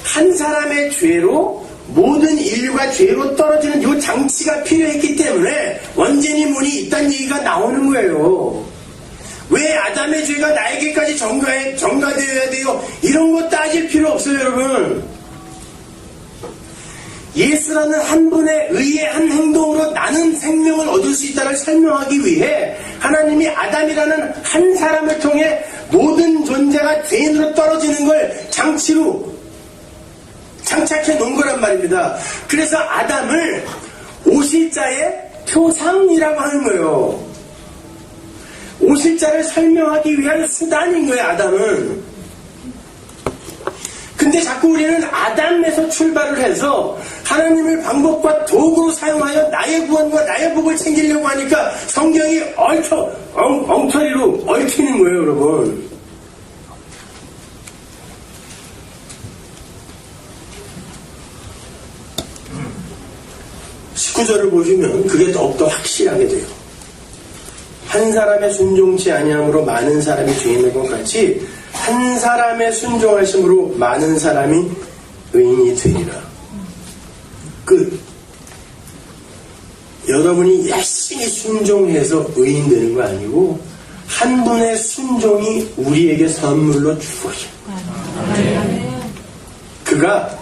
한 사람의 죄로 모든 인류가 죄로 떨어지는 이 장치가 필요했기 때문에 원죄니 뭐니 이딴 얘기가 나오는 거예요. 왜 아담의 죄가 나에게까지 전가되어야 돼요? 이런 거 따질 필요 없어요, 여러분. 예수라는 한 분의 의의 한 행동으로 나는 생명을 얻을 수 있다를 설명하기 위해 하나님이 아담이라는 한 사람을 통해 모든 존재가 죄인으로 떨어지는 걸 장착해 놓은 거란 말입니다. 그래서 아담을 오실자의 표상이라고 하는 거예요. 오실자를 설명하기 위한 수단인 거예요, 아담은. 근데 자꾸 우리는 아담에서 출발을 해서 하나님을 방법과 도구로 사용하여 나의 구원과 나의 복을 챙기려고 하니까 성경이 엉터리로 얽히는 거예요, 여러분. (19절을) 보시면 그게 더욱더 확실하게 돼요. 한 사람의 순종치 아니함으로 많은 사람이 죄인인 것 같이 한 사람의 순종하심으로 많은 사람이 의인이 되리라. 끝. 여러분이 열심히 순종해서 의인 되는 거 아니고 한 분의 순종이 우리에게 선물로 주어져. 그가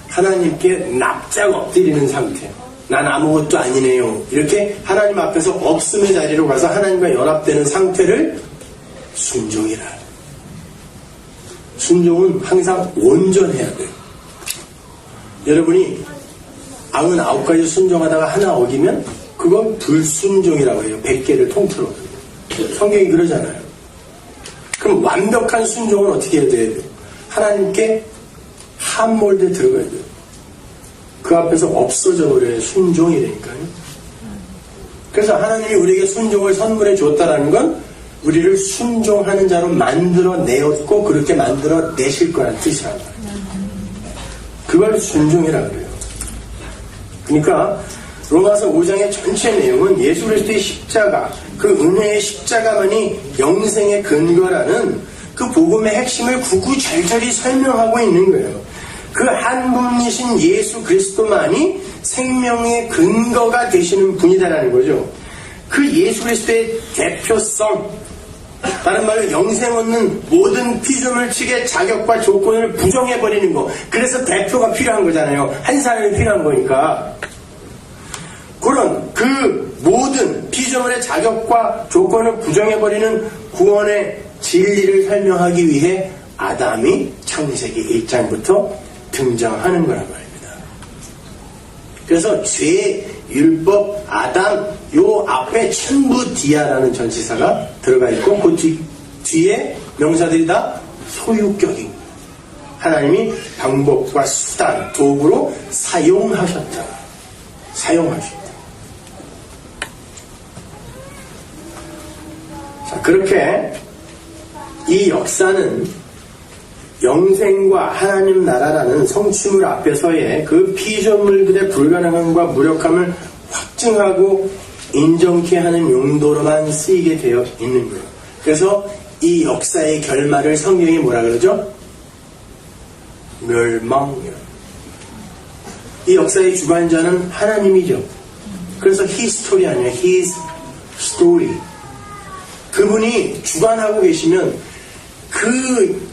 하나님께 납작 엎드리는 상태. 난 아무것도 아니네요. 이렇게 하나님 앞에서 없음의 자리로 가서 하나님과 연합되는 상태를 순종이라. 순종은 항상 온전해야 돼요. 여러분이 99가지 순종하다가 하나 어기면 그건 불순종이라고 해요. 100개를 통틀어. 성경이 그러잖아요. 그럼 완벽한 순종은 어떻게 해야 돼요? 하나님께 함몰돼 들어가야 돼요. 그 앞에서 없어져 버려야 순종이라니까요. 그래서 하나님이 우리에게 순종을 선물해 줬다라는 건 우리를 순종하는 자로 만들어 내었고 그렇게 만들어 내실 거란 뜻이란 말이에요. 그걸 순종이라고 그래요. 그러니까 로마서 5장의 전체 내용은 예수 그리스도의 십자가, 그 은혜의 십자가만이 영생의 근거라는 그 복음의 핵심을 구구절절히 설명하고 있는 거예요. 그 한 분이신 예수 그리스도만이 생명의 근거가 되시는 분이다라는 거죠. 그 예수 그리스도의 대표성, 다른 말로 영생 얻는 모든 피조물측의 자격과 조건을 부정해버리는 거. 그래서 대표가 필요한 거잖아요. 한 사람이 필요한 거니까. 그런 그 모든 피조물의 자격과 조건을 부정해버리는 구원의 진리를 설명하기 위해 아담이 창세기 1장부터 등장하는 거란 말입니다. 그래서 죄, 율법, 아담 요 앞에 천부 디아라는 전치사가 들어가 있고 그 뒤에 명사들이 다 소유격인 하나님이 방법과 수단, 도구로 사용하셨다. 자, 그렇게 이 역사는 영생과 하나님 나라라는 성취물 앞에서의 그 피조물들의 불가능함과 무력함을 확증하고 인정케 하는 용도로만 쓰이게 되어 있는 거예요. 그래서 이 역사의 결말을 성경이 뭐라 그러죠? 멸망이요. 이 역사의 주관자는 하나님이죠. 그래서 히스토리 아니에요. His story. 그분이 주관하고 계시면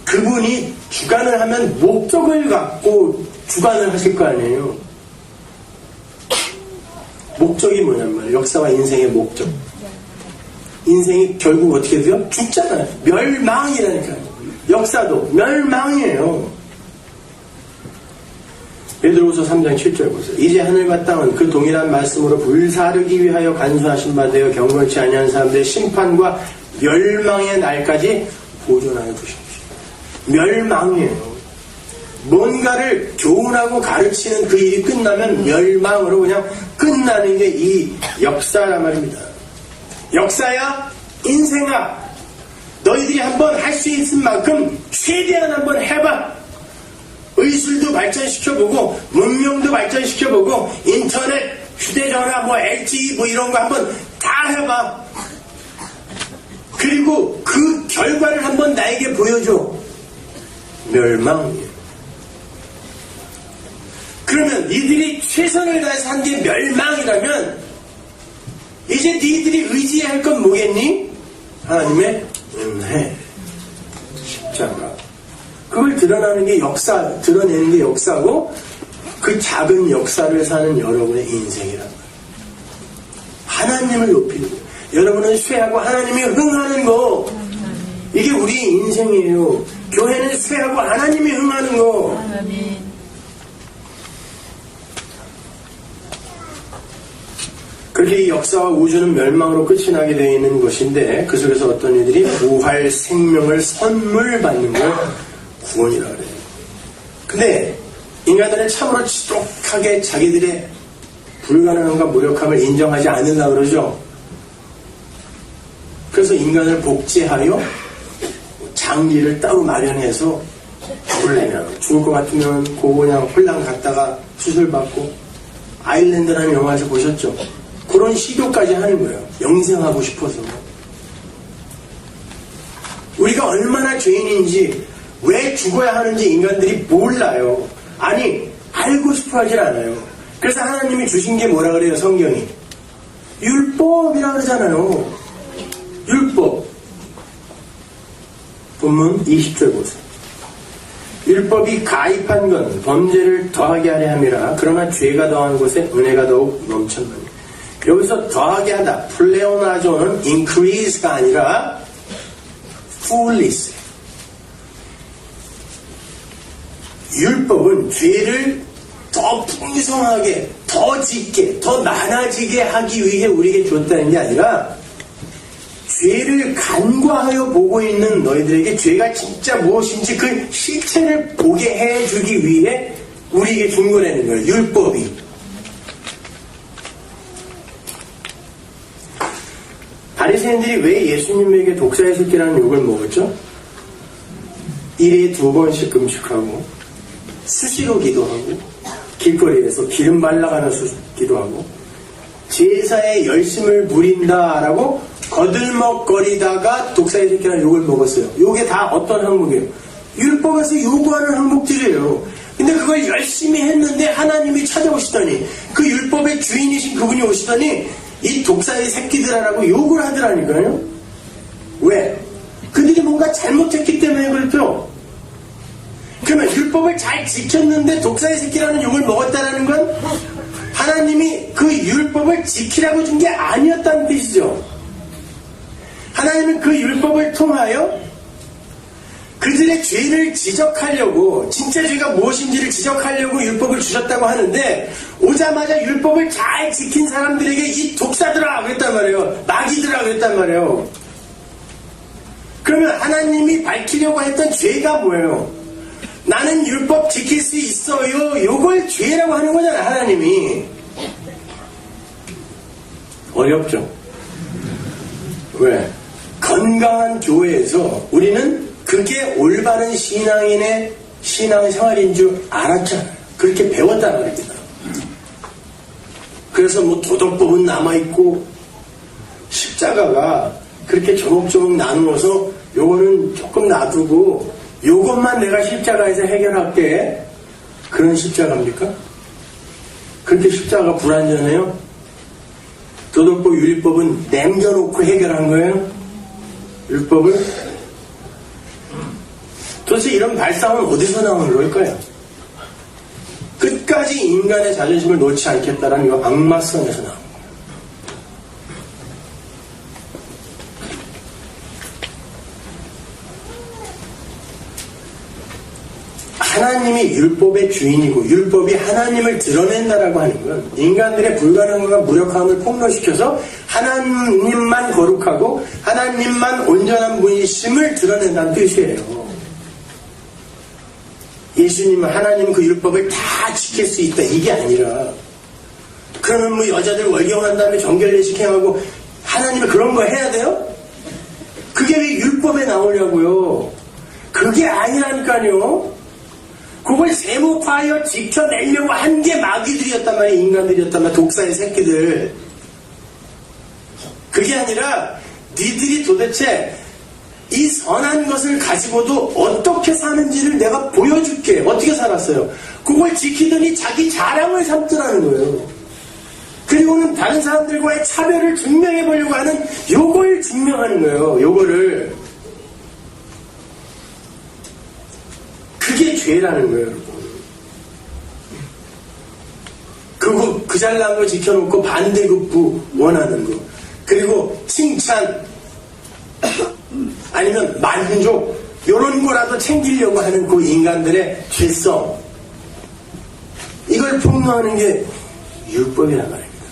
그분이 주관을 하면 목적을 갖고 주관을 하실 거 아니에요. 목적이 뭐냐면 말이에요. 역사와 인생의 목적. 인생이 결국 어떻게 돼요? 죽잖아요. 멸망이라니까요. 역사도 멸망이에요. 베드로후서 3장 7절 보세요. 이제 하늘과 땅은 그 동일한 말씀으로 불사르기 위하여 간수하신 바 되어 경건치 아니한 사람들의 심판과 멸망의 날까지 보존하여 두십시오. 멸망이에요. 뭔가를 교훈하고 가르치는 그 일이 끝나면 멸망으로 그냥 끝나는 게 이 역사란 말입니다. 역사야, 인생아, 너희들이 한번 할 수 있을 만큼 최대한 한번 해봐. 의술도 발전시켜보고 문명도 발전시켜보고 인터넷, 휴대전화, LTE 이런 거 한번 다 해봐. 그리고 그 결과를 한번 나에게 보여줘. 멸망이에요. 그러면 니들이 최선을 다해서 한 게 멸망이라면 이제 니들이 의지해야 할 건 뭐겠니? 하나님의 은혜, 십자가. 그걸 드러내는 게 역사고 그 작은 역사를 사는 여러분의 인생이란 말이에요. 하나님을 높이는 거예요. 여러분은 쇠하고 하나님이 흥하는 거. 이게 우리 인생이에요. 교회는 쇠하고 하나님이 흥하는 거. 그렇게 이 역사와 우주는 멸망으로 끝이 나게 되어 있는 것인데 그 속에서 어떤 이들이 부활 생명을 선물 받는 걸 구원이라고 그래요. 근데 인간들은 참으로 지독하게 자기들의 불가능함과 무력함을 인정하지 않으려고 그러죠. 그래서 인간을 복제하여 장기를 따로 마련해서 죽을 것 같으면 그냥 홀랑 갔다가 수술받고 아일랜드라는 영화에서 보셨죠? 그런 시도까지 하는 거예요. 영생하고 싶어서. 우리가 얼마나 죄인인지 왜 죽어야 하는지 인간들이 몰라요. 아니 알고 싶어 하질 않아요. 그래서 하나님이 주신 게 뭐라 그래요? 성경이 율법이라고 그러잖아요. 율법. 본문 20절 보세요. 율법이 가입한 건 범죄를 더하게 하려 함이라. 그러나 죄가 더한 곳에 은혜가 더욱 넘쳤느니. 여기서 더하게 하다. 플레오나조는 increase가 아니라 fullness. 율법은 죄를 더 풍성하게, 더 짙게, 더 많아지게 하기 위해 우리에게 줬다는 게 아니라 죄를 간과하여 보고 있는 너희들에게 죄가 진짜 무엇인지 그 실체를 보게 해주기 위해 우리에게 준 거라는 거예요. 율법이. 바리새인들이 왜 예수님에게 독사의 새끼라는 욕을 먹었죠? 1회에 2번씩 금식하고 수시로 기도하고 길거리에서 기름 발라가는 기도하고 제사에 열심을 부린다라고 거들먹거리다가 독사의 새끼라는 욕을 먹었어요. 요게 다 어떤 항목이에요? 율법에서 요구하는 항목들이에요. 근데 그걸 열심히 했는데 하나님이 찾아오시더니 그 율법의 주인이신 그분이 오시더니 이 독사의 새끼들아라고 욕을 하더라니까요. 왜? 그들이 뭔가 잘못했기 때문에 그렇죠. 그러면 율법을 잘 지켰는데 독사의 새끼라는 욕을 먹었다라는 건 하나님이 그 율법을 지키라고 준 게 아니었다는 뜻이죠. 하나님은 그 율법을 통하여 그들의 죄를 지적하려고, 진짜 죄가 무엇인지를 지적하려고 율법을 주셨다고 하는데, 오자마자 율법을 잘 지킨 사람들에게 이 독사들아 그랬단 말이에요. 마귀들아 그랬단 말이에요. 그러면 하나님이 밝히려고 했던 죄가 뭐예요? 나는 율법 지킬 수 있어요. 요걸 죄라고 하는 거잖아요. 하나님이. 어렵죠? 왜? 건강한 교회에서 우리는 그게 올바른 신앙인의 신앙생활인 줄 알았잖아요. 그렇게 배웠단 말입니다. 그래서 뭐 도덕법은 남아있고 십자가가 그렇게 조목조목 나누어서 요거는 조금 놔두고 요것만 내가 십자가에서 해결할게. 그런 십자가입니까? 그렇게 십자가가 불완전해요? 도덕법, 율법은 남겨놓고 해결한 거예요? 율법을? 도대체 이런 발상은 어디서 나오는 걸까요? 끝까지 인간의 자존심을 놓지 않겠다라는 이 악마성에서 나온 거예요. 하나님이 율법의 주인이고 율법이 하나님을 드러낸다라고 하는 건 인간들의 불가능함과 무력함을 폭로시켜서 하나님만 거룩하고 하나님만 온전한 분이심을 드러낸다는 뜻이에요. 예수님은 하나님은 그 율법을 다 지킬 수 있다 이게 아니라, 그러면 뭐 여자들 월경한 다음에 정결례식행하고 하나님은 그런 거 해야 돼요? 그게 왜 율법에 나오냐고요. 그게 아니라니까요. 그걸 세모파하여 지켜내려고 한 게 마귀들이었단 말이에요. 인간들이었단 말이에요. 독사의 새끼들. 그게 아니라 니들이 도대체 이 선한 것을 가지고도 어떻게 사는지를 내가 보여줄게. 어떻게 살았어요? 그걸 지키더니 자기 자랑을 삼더라는 거예요. 그리고는 다른 사람들과의 차별을 증명해 보려고 하는 요걸 증명하는 거예요. 요거를. 그게 죄라는 거예요, 여러분. 그 잘난 거 지켜놓고 반대급부 원하는 거. 그리고 칭찬, 아니면 만족, 요런 거라도 챙기려고 하는 그 인간들의 죄성. 이걸 폭로하는 게 율법이란 말입니다.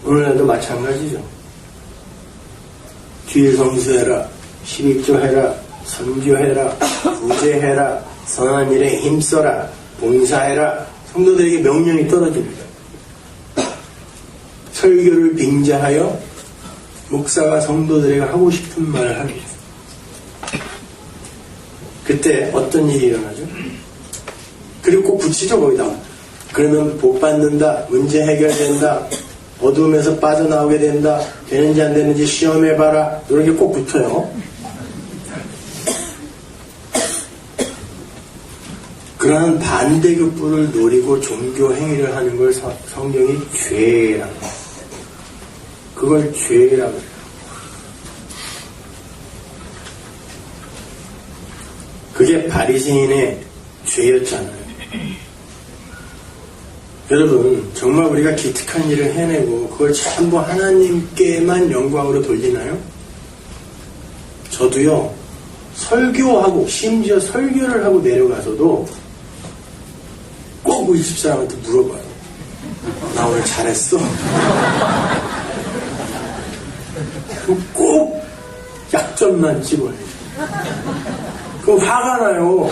오늘날도 마찬가지죠. 주일 성수해라, 11조 해라, 선교해라, 구제해라, 선한 일에 힘써라, 봉사해라. 성도들에게 명령이 떨어집니다. 설교를 빙자하여 목사가 성도들에게 하고 싶은 말을 합니다. 그때 어떤 일이 일어나죠? 그리고 꼭 붙이죠, 거기다. 그러면 복 받는다, 문제 해결된다, 어두움에서 빠져나오게 된다, 되는지 안 되는지 시험해봐라, 이런 게 꼭 붙어요. 그러한 반대급부를 노리고 종교 행위를 하는 걸 성경이 죄라고 합니다. 그걸 죄라고 해요. 그게 바리새인의 죄였잖아요. 여러분, 정말 우리가 기특한 일을 해내고 그걸 전부 하나님께만 영광으로 돌리나요? 저도요, 설교하고 심지어 설교를 하고 내려가서도 꼭 우리 집사람한테 물어봐요. 나 오늘 잘했어? 꼭 약점만 집어내요. 그럼 화가 나요.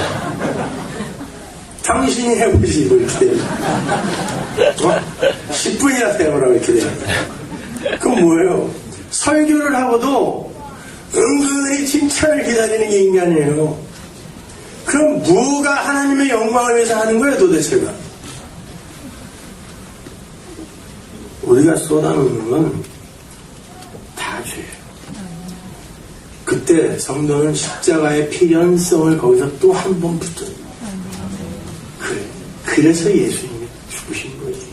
당신이 해보지, 이렇게. 10분이나 해보라고 이렇게 돼요. 그럼 뭐예요? 설교를 하고도 은근히 칭찬을 기다리는 게 인간이에요. 그럼 뭐가 하나님의 영광을 위해서 하는 거예요, 도대체가? 우리가 쏟아놓는 건 다 죄예요. 그때 성도는 십자가의 필연성을 거기서 또 한 번 붙여요. 그래. 그래서 예수님이 죽으신 거지.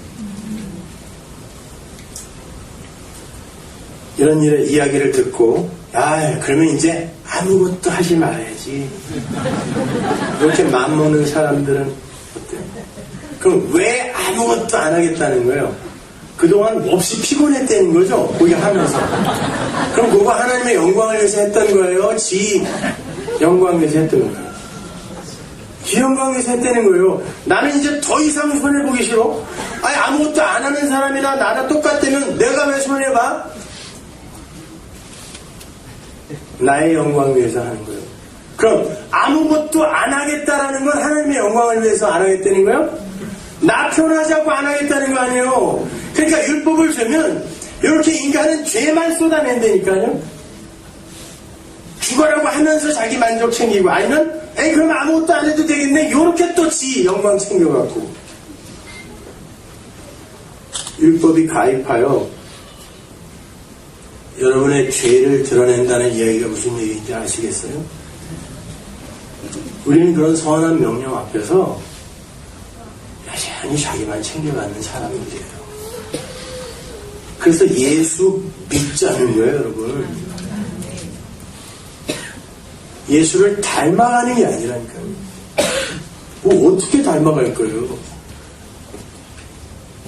이런 일의 이야기를 듣고, 그러면 이제 아무것도 하지 말아야지. 이렇게 맘먹는 사람들은 어때요? 그럼 왜 아무것도 안 하겠다는 거예요? 그동안 몹시 피곤했다는 거죠? 거기 하면서. 그럼 그거 하나님의 영광을 위해서 했던 거예요? 지 영광을 위해서 했던 거예요? 지 영광을 위해서 했다는 거예요. 나는 이제 더 이상 손해보기 싫어? 아무것도 안 하는 사람이나 나랑 똑같다면 내가 왜 손해봐? 나의 영광을 위해서 하는 거예요. 그럼 아무것도 안 하겠다라는 건 하나님의 영광을 위해서 안 하겠다는 거예요? 나 편하자고 안 하겠다는 거 아니에요. 그러니까 율법을 주면 이렇게 인간은 죄만 쏟아낸다니까요. 죽어라고 하면서 자기 만족 챙기고, 아니면 그럼 아무것도 안 해도 되겠네, 이렇게 또 지 영광 챙겨갖고. 율법이 가입하여 여러분의 죄를 드러낸다는 이야기가 무슨 얘기인지 아시겠어요? 우리는 그런 선한 명령 앞에서 여전히 자기만 챙겨가는 사람들이에요. 그래서 예수 믿자는 거예요, 여러분. 예수를 닮아가는 게 아니라니까요. 뭐 어떻게 닮아갈 거예요?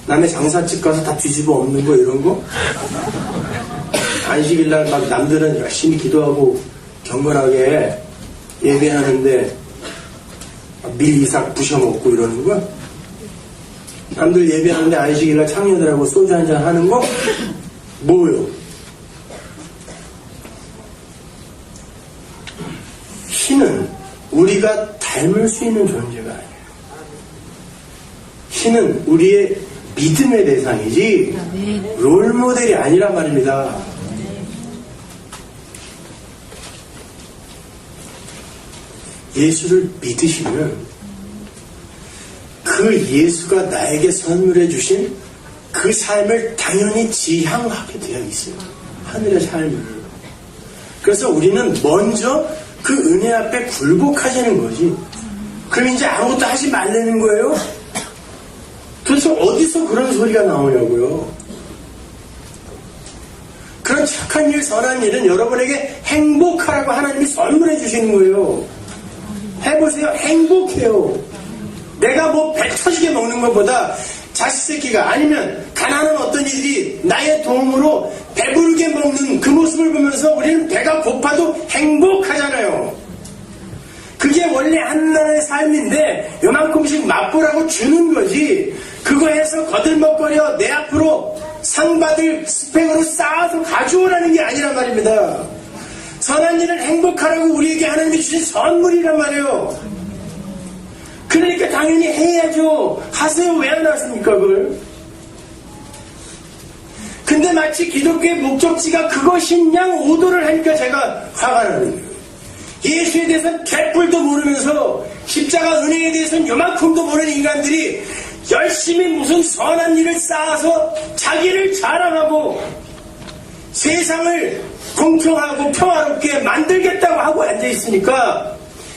남의 장사집 가서 다 뒤집어 엎는 거 이런 거? 안식일날 막 남들은 열심히 기도하고 경건하게 예배하는데 밀 이삭 부셔먹고 이러는 거? 남들 예배하는데 안식일날 창녀들하고 소주 한잔 하는 거? 뭐요? 신은 우리가 닮을 수 있는 존재가 아니에요. 신은 우리의 믿음의 대상이지 롤모델이 아니란 말입니다. 예수를 믿으시면 그 예수가 나에게 선물해 주신 그 삶을 당연히 지향하게 되어 있어요. 하늘의 삶을. 그래서 우리는 먼저 그 은혜 앞에 굴복하자는 거지. 그럼 이제 아무것도 하지 말라는 거예요? 도대체 어디서 그런 소리가 나오냐고요. 그런 착한 일, 선한 일은 여러분에게 행복하라고 하나님이 선물해 주시는 거예요. 해보세요. 행복해요. 내가 뭐 배 터지게 먹는 것보다 자식 새끼가 아니면 가난한 어떤 이들이 나의 도움으로 배부르게 먹는 그 모습을 보면서 우리는 배가 고파도 행복하잖아요. 그게 원래 한나라의 삶인데 요만큼씩 맛보라고 주는 거지. 그거 해서 거들먹거려 내 앞으로 상 받을 스펙으로 쌓아서 가져오라는 게 아니란 말입니다. 선한 일은 행복하라고 우리에게 하나님이 주신 선물이란 말이에요. 그러니까 당연히 해야죠. 하세요. 왜 안 하십니까 그걸? 근데 마치 기독교의 목적지가 그것인 양 오도를 하니까 제가 화가 나는 거예요. 예수에 대해서는 개뿔도 모르면서 십자가 은혜에 대해서는 요만큼도 모르는 인간들이 열심히 무슨 선한 일을 쌓아서 자기를 자랑하고 세상을 공평하고 평화롭게 만들겠다고 하고 앉아있으니까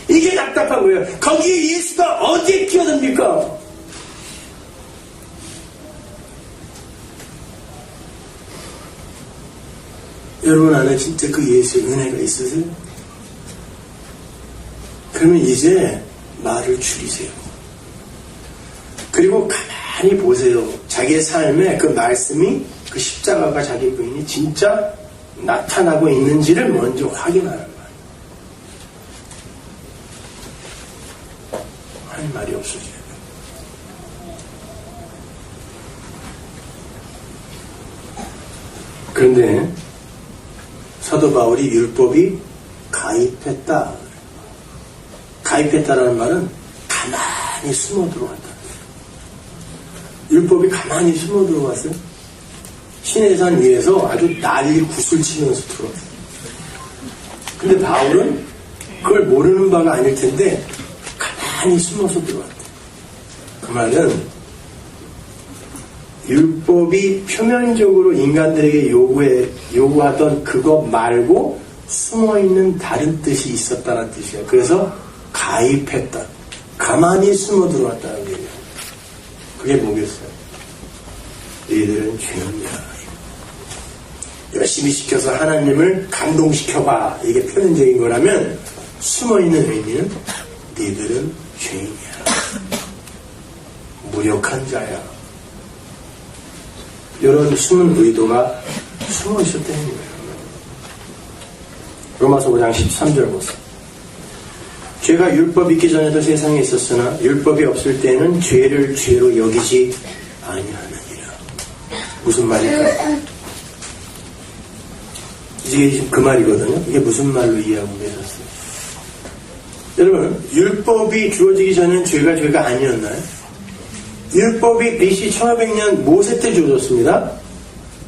이게 답답한 거예요. 거기에 예수가 어디에 끼어듭니까? 여러분 안에 진짜 그 예수의 은혜가 있으세요? 그러면 이제 말을 줄이세요. 그리고 가만히 보세요. 자기의 삶에 그 말씀이, 그 십자가가 자기 부인이 진짜 나타나고 있는지를 먼저 확인하는 거예요. 할 말이 없어져요. 그런데 사도 바울이 율법이 가입했다. 가입했다라는 말은 가만히 숨어 들어왔다. 율법이 가만히 숨어 들어왔어요. 시내산 위에서 아주 난리 굿을 치면서 들어왔어요. 근데 바울은 그걸 모르는 바가 아닐 텐데 가만히 숨어서 들어왔대. 그 말은 율법이 표면적으로 인간들에게 요구하던 그거 말고 숨어있는 다른 뜻이 있었다는 뜻이에요. 그래서 가입했다. 가만히 숨어 들어왔다는 얘기예요. 그게 뭐겠어요? 너희들은 죄인이야. 열심히 시켜서 하나님을 감동시켜봐. 이게 표면적인 거라면 숨어있는 의미는 너희들은 죄인이야. 무력한 자야. 이런 숨은 의도가 숨어 있었다는 거예요. 로마서 5장 13절 보세요. 죄가 율법 있기 전에도 세상에 있었으나 율법이 없을 때는 죄를 죄로 여기지 아니하느니라. 무슨 말일까요? 이게 지금 그 말이거든요. 이게 무슨 말로 이해하고 계셨어요? 여러분, 율법이 주어지기 전에는 죄가 아니었나요? 율법이 BC 1500년 모세 때 주어졌습니다.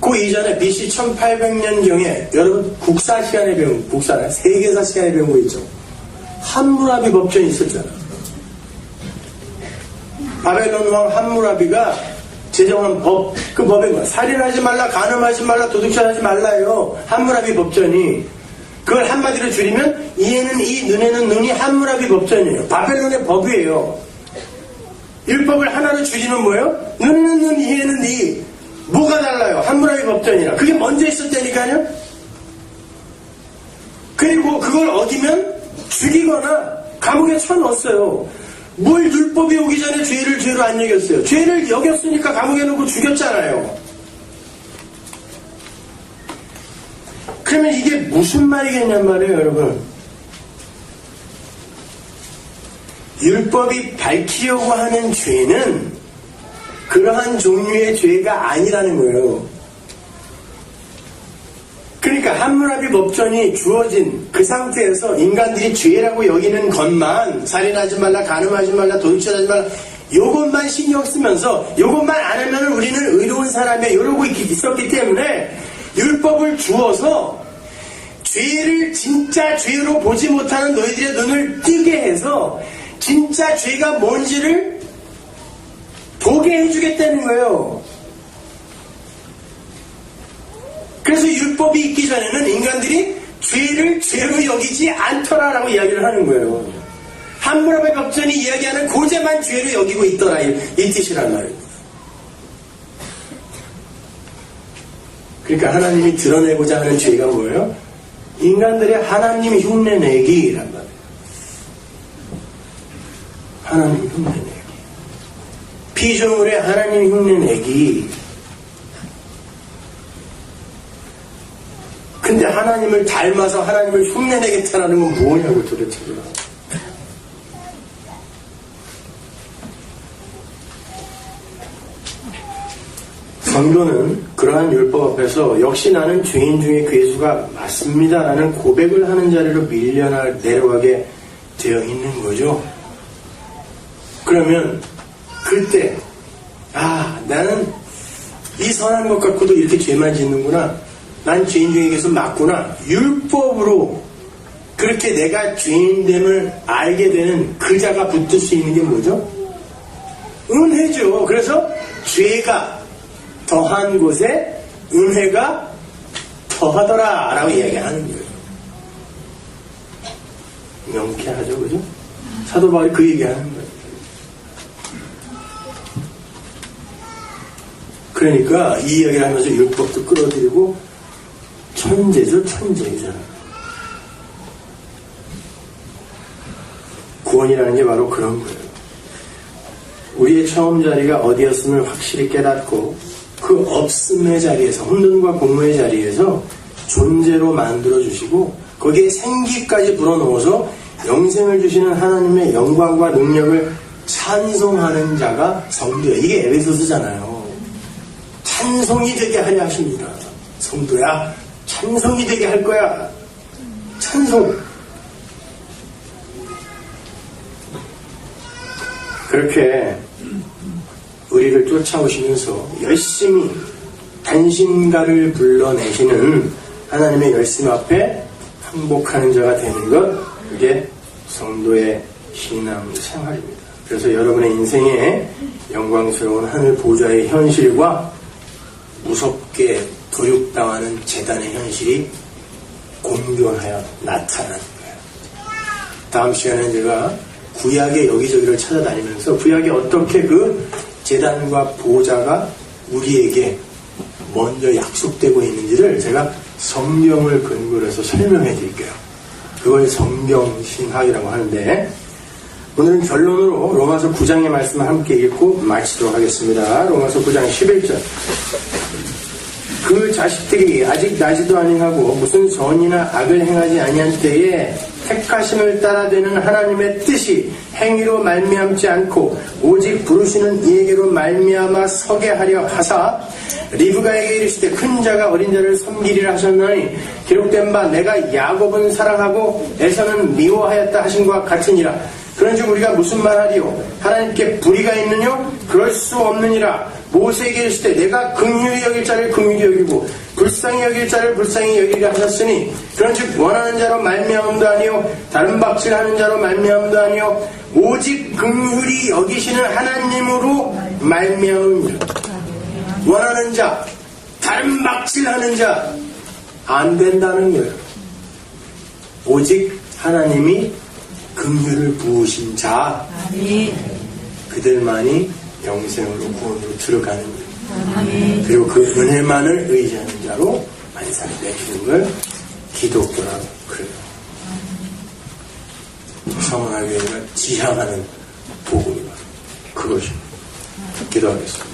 그 이전에 BC 1800년경에 여러분 국사 시간에 배운, 국사나 세계사 시간에 배운 거 있죠? 함무라비 법전이 있었잖아요. 바벨론 왕 함무라비가 제정한 법, 그 법이 뭐야? 살인하지 말라, 간음하지 말라, 도둑질하지 말라요. 함무라비 법전이. 그걸 한마디로 줄이면 이에는 이, 눈에는 눈이 함무라비 법전이에요. 바벨론의 법이에요. 율법을 하나로 줄이면 뭐예요? 눈에는 눈, 이에는 이. 뭐가 달라요? 함무라비 법전이랑. 그게 먼저 있었다니까요? 그리고 그걸 어기면 죽이거나 감옥에 쳐넣었어요. 뭘 율법이 오기 전에 죄를 죄로 안 여겼어요? 죄를 여겼으니까 감옥에 넣고 죽였잖아요. 그러면 이게 무슨 말이겠냔 말이에요, 여러분. 율법이 밝히려고 하는 죄는 그러한 종류의 죄가 아니라는 거예요. 그러니까 함무라비 법전이 주어진 그 상태에서 인간들이 죄라고 여기는 것만, 살인하지 말라, 간음하지 말라, 도둑질하지 말라, 요것만 신경 쓰면서 요것만 안 하면 우리는 의로운 사람이야 이러고 있었기 때문에 율법을 주어서 죄를 진짜 죄로 보지 못하는 너희들의 눈을 뜨게 해서 진짜 죄가 뭔지를 보게 해주겠다는 거예요. 그래서 율법이 있기 전에는 인간들이 죄를 죄로 여기지 않더라라고 이야기를 하는 거예요. 함무라비 법전이 이야기하는 고죄만 죄로 여기고 있더라, 이 뜻이란 말입니다. 그러니까 하나님이 드러내고자 하는 죄가 뭐예요? 인간들의 하나님 흉내내기란 말이에요. 하나님 흉내내기. 피조물의 하나님 흉내내기. 근데 하나님을 닮아서 하나님을 흉내내겠다라는 건 뭐냐고 도대체. 성도는 그러한 율법 앞에서 역시 나는 죄인 중에 괴수가 맞습니다라는 고백을 하는 자리로 내려가게 되어 있는 거죠. 그러면 그때 나는 이 선한 것 갖고도 이렇게 죄만 짓는구나. 난 죄인 중에 계속 맞구나. 율법으로 그렇게 내가 죄인됨을 알게 되는 그 자가 붙을 수 있는 게 뭐죠? 은혜죠. 그래서 죄가 더한 곳에 은혜가 더하더라 라고 이야기하는 거예요. 명쾌하죠, 그죠? 사도 바울이 그 얘기하는 거예요. 그러니까 이 이야기를 하면서 율법도 끌어들이고 천재죠, 천재. 구원이라는 게 바로 그런 거예요. 우리의 처음 자리가 어디였음을 확실히 깨닫고 그 없음의 자리에서, 혼돈과 공허의 자리에서 존재로 만들어주시고 거기에 생기까지 불어넣어서 영생을 주시는 하나님의 영광과 능력을 찬송하는 자가 성도예요. 이게 에베소서잖아요. 찬송이 되게 하려 하십니다. 성도야, 찬송이 되게 할 거야. 찬송. 그렇게 우리를 쫓아오시면서 열심히 단신가를 불러내시는 하나님의 열심 앞에 항복하는 자가 되는 것, 그게 성도의 신앙 생활입니다. 그래서 여러분의 인생에 영광스러운 하늘 보좌의 현실과 무섭게 도륙당하는 재단의 현실이 공존하여 나타나는 거예요. 다음 시간에 제가 구약의 여기저기를 찾아다니면서 구약에 어떻게 그 재단과 보좌가 우리에게 먼저 약속되고 있는지를 제가 성경을 근거로 해서 설명해 드릴게요. 그걸 성경신학이라고 하는데, 오늘은 결론으로 로마서 9장의 말씀을 함께 읽고 마치도록 하겠습니다. 로마서 9장 11절. 그 자식들이 아직 나지도 아니하고 무슨 선이나 악을 행하지 아니한 때에 택하심을 따라되는 하나님의 뜻이 행위로 말미암지 않고 오직 부르시는 이에게로 말미암아 서게 하려 하사 리브가에게 이르시되 큰 자가 어린 자를 섬기리라 하셨나니 기록된 바 내가 야곱은 사랑하고 에서는 미워하였다 하신 것과 같으니라. 그런즉 우리가 무슨 말하리요? 하나님께 불의가 있느뇨? 그럴 수 없느니라. 모세에게 이르시되 내가 긍휼히 여길 자를 긍휼히 여기고 불쌍히 여길 자를 불쌍히 여기리라 하셨으니 그런즉 원하는 자로 말미암음도 아니요 다른 박질하는 자로 말미암음도 아니요 오직 긍휼히 여기시는 하나님으로 말미암음이라. 원하는 자, 다른 박질하는 자 안 된다는 거예요. 오직 하나님이 긍휼을 부으신 자, 그들만이 영생으로 구원으로 들어가는 거예요. 그리고 그 은혜만을 의지하는 자로 만상이 내키는 걸 기독교라고 그래요. 성원하교회가 지향하는 복음이 그것입니다. 기도하겠습니다.